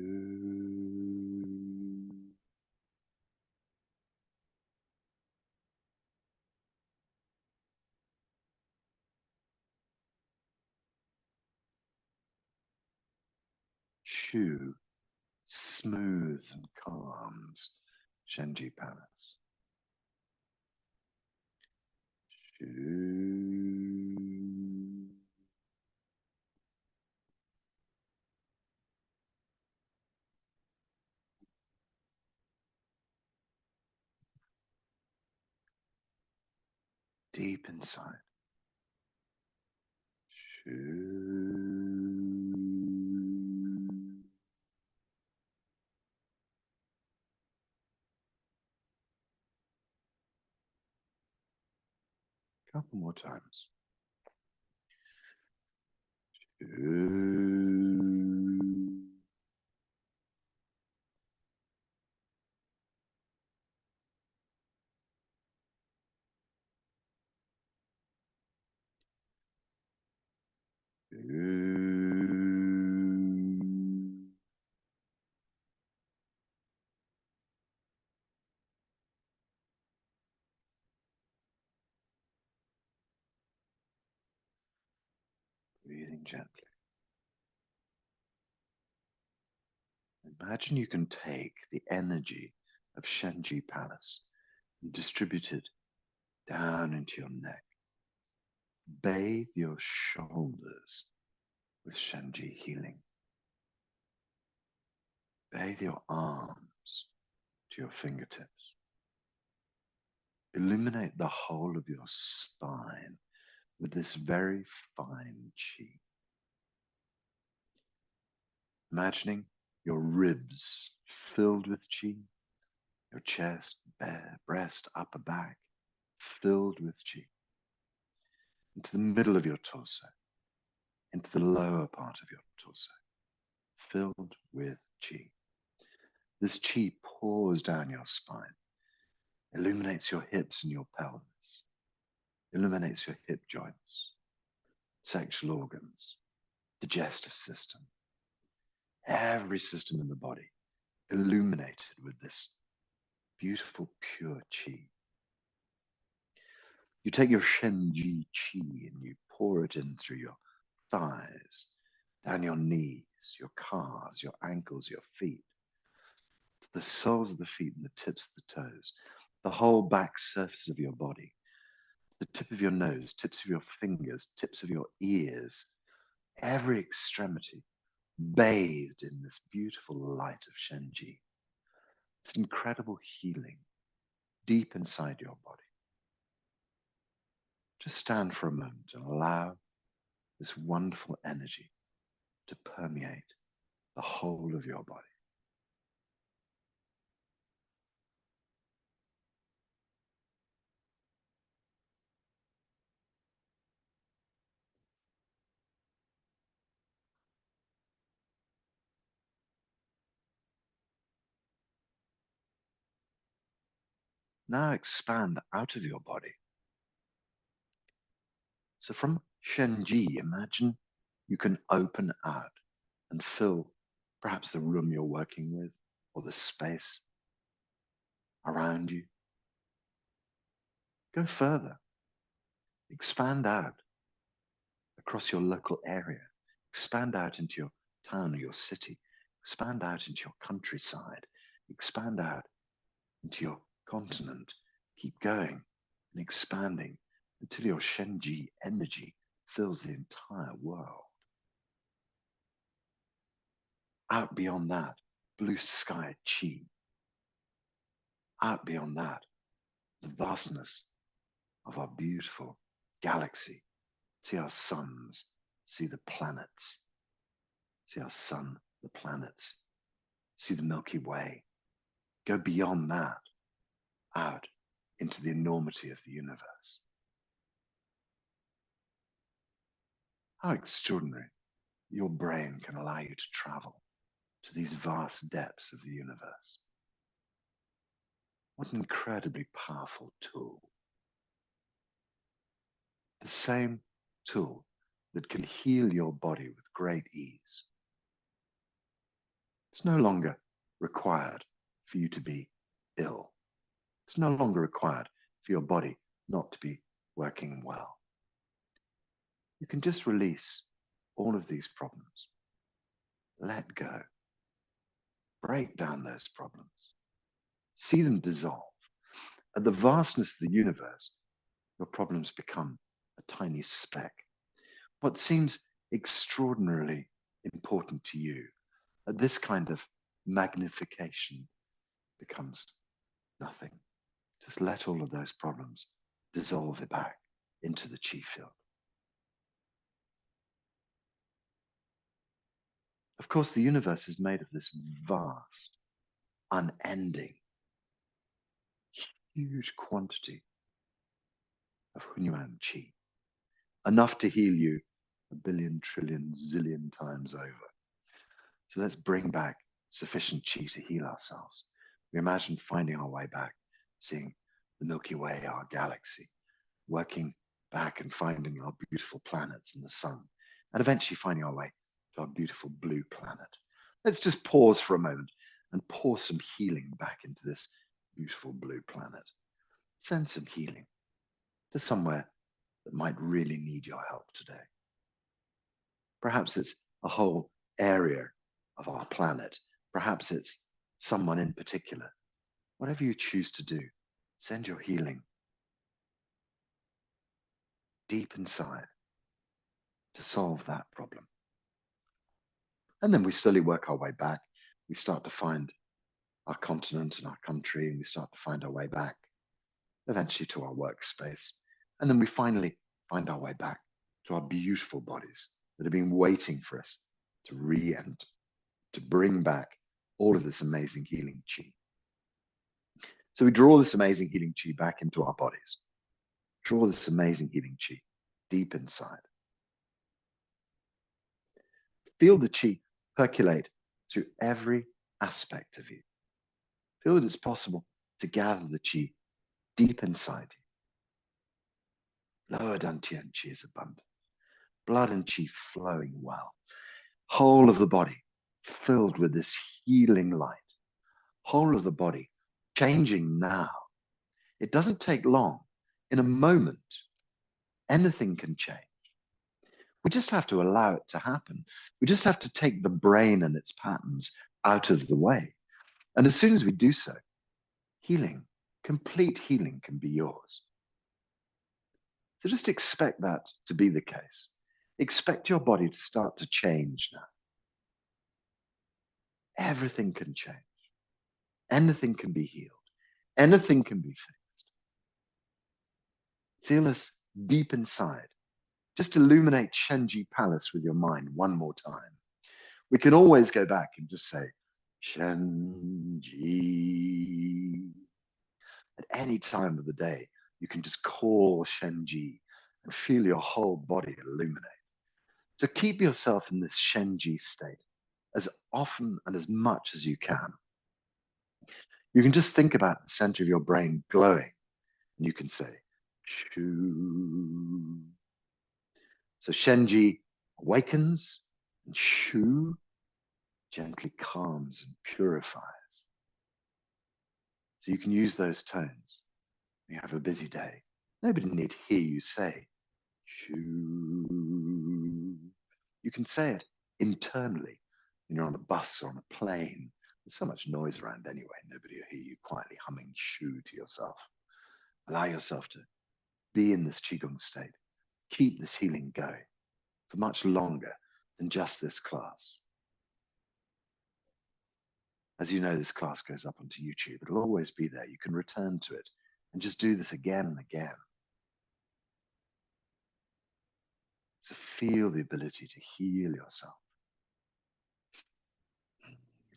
Shu smooths and calms Shen Ji Palace. Shu. Deep inside. Shu. Couple more times. Breathing gently. Imagine you can take the energy of Shen Ji Palace and distribute it down into your neck. Bathe your shoulders with Shen Ji healing. Bathe your arms to your fingertips. Illuminate the whole of your spine with this very fine chi. Imagining your ribs filled with chi, your chest, breast, upper back filled with chi, into the middle of your torso, into the lower part of your torso, filled with chi. This chi pours down your spine, illuminates your hips and your pelvis, illuminates your hip joints, sexual organs, digestive system, every system in the body illuminated with this beautiful pure chi. You take your Shen Ji chi and you pour it in through your thighs, down your knees, your calves, your ankles, your feet, to the soles of the feet and the tips of the toes, the whole back surface of your body, the tip of your nose, tips of your fingers, tips of your ears, every extremity bathed in this beautiful light of Shen Ji. It's incredible healing deep inside your body. Just stand for a moment and allow this wonderful energy to permeate the whole of your body. Now expand out of your body. So from Shen Ji, imagine you can open out and fill perhaps the room you're working with or the space around you. Go further. Expand out across your local area. Expand out into your town or your city. Expand out into your countryside. Expand out into your continent. Keep going and expanding until your Shen Ji energy fills the entire world. Out beyond that, blue sky chi. Out beyond that, the vastness of our beautiful galaxy. See our suns, see the planets, see our sun, the planets, see the Milky Way. Go beyond that, out into the enormity of the universe. How extraordinary your brain can allow you to travel to these vast depths of the universe. What an incredibly powerful tool. The same tool that can heal your body with great ease. It's no longer required for you to be ill. It's no longer required for your body not to be working well. You can just release all of these problems. Let go. Break down those problems. See them dissolve. At the vastness of the universe, your problems become a tiny speck. What seems extraordinarily important to you, at this kind of magnification, becomes nothing. Just let all of those problems dissolve it back into the chi field. Of course, the universe is made of this vast, unending, huge quantity of Hunyuan Qi, enough to heal you a billion, trillion, zillion times over. So let's bring back sufficient Qi to heal ourselves. We imagine finding our way back, seeing the Milky Way, our galaxy, working back and finding our beautiful planets and the sun, and eventually finding our way to our beautiful blue planet. Let's just pause for a moment and pour some healing back into this beautiful blue planet. Send some healing to somewhere that might really need your help today. Perhaps it's a whole area of our planet. Perhaps it's someone in particular. Whatever you choose to do, send your healing deep inside to solve that problem. And then we slowly work our way back. We start to find our continent and our country, and we start to find our way back, eventually to our workspace. And then we finally find our way back to our beautiful bodies that have been waiting for us to re-enter, to bring back all of this amazing healing Qi. So we draw this amazing healing Qi back into our bodies. Draw this amazing healing Qi deep inside. Feel the Qi percolate through every aspect of you. Feel that it's possible to gather the Qi deep inside you. Lower Dantian Qi is abundant. Blood and Qi flowing well. Whole of the body filled with this healing light. Whole of the body changing now. It doesn't take long. In a moment, anything can change. We just have to allow it to happen. We just have to take the brain and its patterns out of the way. And as soon as we do so, healing, complete healing can be yours. So just expect that to be the case. Expect your body to start to change now. Everything can change. Anything can be healed. Anything can be fixed. Feel this deep inside. Just illuminate Shen Ji Palace with your mind one more time. We can always go back and just say, Shen Ji. At any time of the day, you can just call Shen Ji and feel your whole body illuminate. So keep yourself in this Shen Ji state as often and as much as you can. You can just think about the center of your brain glowing, and you can say, Shu. So Shen Ji awakens, and Shu gently calms and purifies. So you can use those tones when you have a busy day. Nobody need to hear you say, Shu. You can say it internally when you're on a bus or on a plane. There's so much noise around anyway. Nobody will hear you quietly humming Shu to yourself. Allow yourself to be in this Qigong state. Keep this healing going for much longer than just this class. As you know, this class goes up onto YouTube. It'll always be there. You can return to it and just do this again and again. So feel the ability to heal yourself.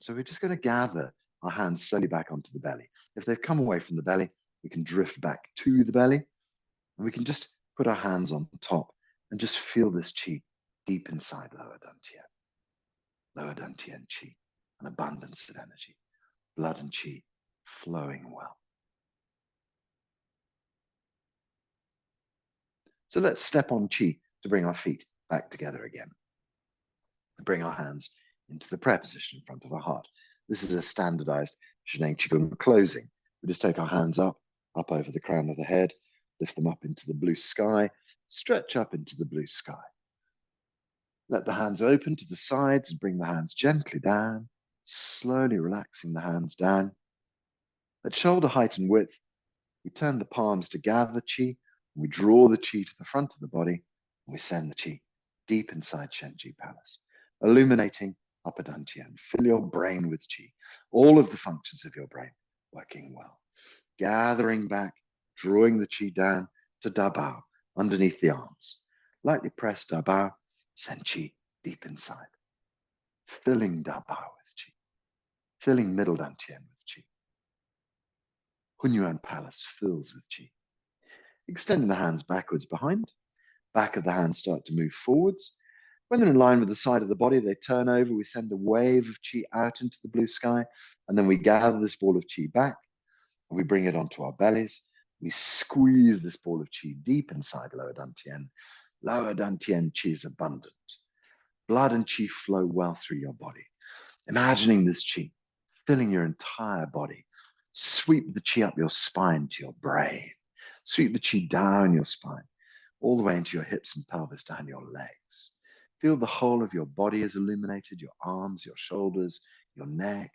So we're just going to gather our hands slowly back onto the belly. If they've come away from the belly, we can drift back to the belly, and we can just put our hands on top and just feel this Qi deep inside lower Dantian. Lower Dantian Qi, an abundance of energy, blood and Qi flowing well. So let's step on Qi to bring our feet back together again. Bring our hands into the prayer position in front of our heart. This is a standardized Shen Qigong closing. We just take our hands up over the crown of the head, lift them up into the blue sky, stretch up into the blue sky. Let the hands open to the sides and bring the hands gently down, slowly relaxing the hands down. At shoulder height and width, we turn the palms to gather Qi, and we draw the Qi to the front of the body, and we send the Qi deep inside Shen Ji Palace, illuminating upper Dantian. Fill your brain with Qi, all of the functions of your brain working well. Gathering back, drawing the Qi down to Da Bao, underneath the arms. Lightly press Da Bao, send Qi deep inside. Filling Da Bao with Qi. Filling middle Dantian with Qi. Hunyuan Palace fills with Qi. Extending the hands backwards behind. Back of the hands start to move forwards. When they're in line with the side of the body, they turn over. We send a wave of chi out into the blue sky, and then we gather this ball of chi back, and we bring it onto our bellies. We squeeze this ball of chi deep inside lower dantian. Lower dantian chi is abundant. Blood and chi flow well through your body. Imagining this chi filling your entire body. Sweep the chi up your spine to your brain. Sweep the chi down your spine, all the way into your hips and pelvis, down your legs. Feel the whole of your body is illuminated, your arms, your shoulders, your neck,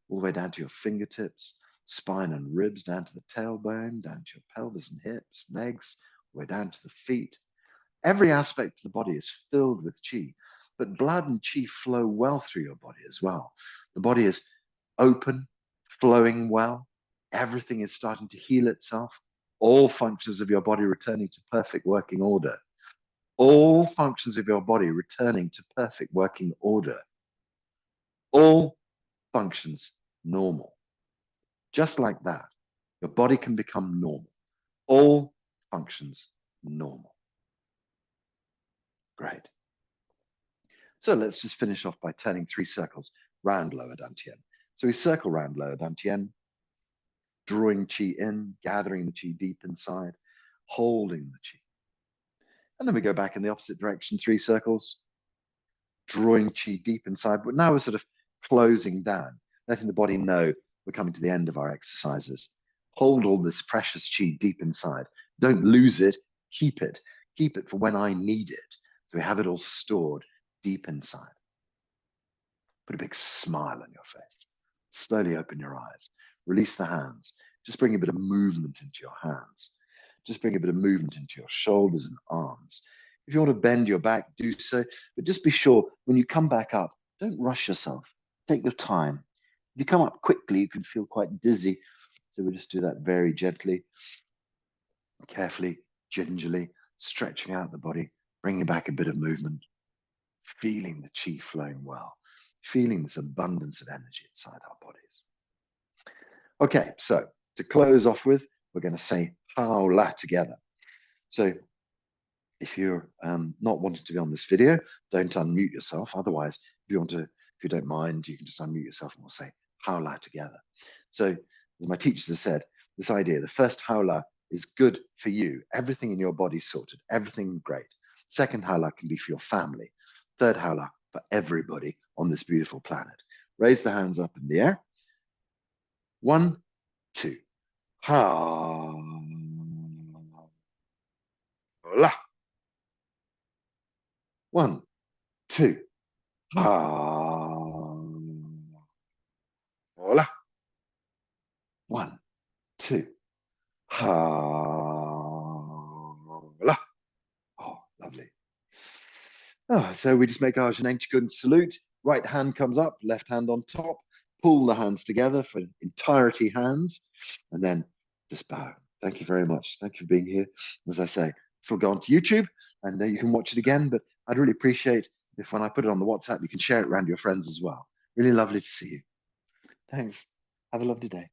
all the way down to your fingertips, spine and ribs, down to the tailbone, down to your pelvis and hips, legs, all the way down to the feet. Every aspect of the body is filled with chi, but blood and chi flow well through your body as well. The body is open, flowing well. Everything is starting to heal itself. All functions of your body returning to perfect working order. All functions of your body returning to perfect working order. All functions normal. Just like that, your body can become normal. All functions normal. Great. So let's just finish off by turning 3 circles round lower dantian. So we circle round lower dantian, drawing chi in, gathering the chi deep inside, holding the chi. And then we go back in the opposite direction, 3 circles, drawing chi deep inside. But now we're sort of closing down, letting the body know we're coming to the end of our exercises. Hold all this precious chi deep inside. Don't lose it. Keep it. Keep it for when I need it. So we have it all stored deep inside. Put a big smile on your face. Slowly open your eyes. Release the hands. Just bring a bit of movement into your hands. Just bring a bit of movement into your shoulders and arms. If you want to bend your back, do so. But just be sure when you come back up, don't rush yourself. Take your time. If you come up quickly, you can feel quite dizzy. So we'll just do that very gently, carefully, gingerly, stretching out the body, bringing back a bit of movement, feeling the chi flowing well, feeling this abundance of energy inside our bodies. Okay, so to close off with, we're going to say Hao La together. So if you're not wanting to be on this video, don't unmute yourself. Otherwise, if you don't mind, you can just unmute yourself and we'll say Hao La together. So as my teachers have said, this idea, the first Hao La is good for you. Everything in your body sorted, everything great. Second Hao La can be for your family. Third Hao La for everybody on this beautiful planet. Raise the hands up in the air. 1, 2. Ha. La. 1, 2. Ha. La. 1, 2. Ha. La. Oh, lovely. Oh, so we just make our Shen salute. Right hand comes up, left hand on top. Pull the hands together for entirety hands, and then just bow. Thank you very much. Thank you for being here. As I say, it'll go onto YouTube, and you can watch it again. But I'd really appreciate if when I put it on the WhatsApp, you can share it around your friends as well. Really lovely to see you. Thanks. Have a lovely day.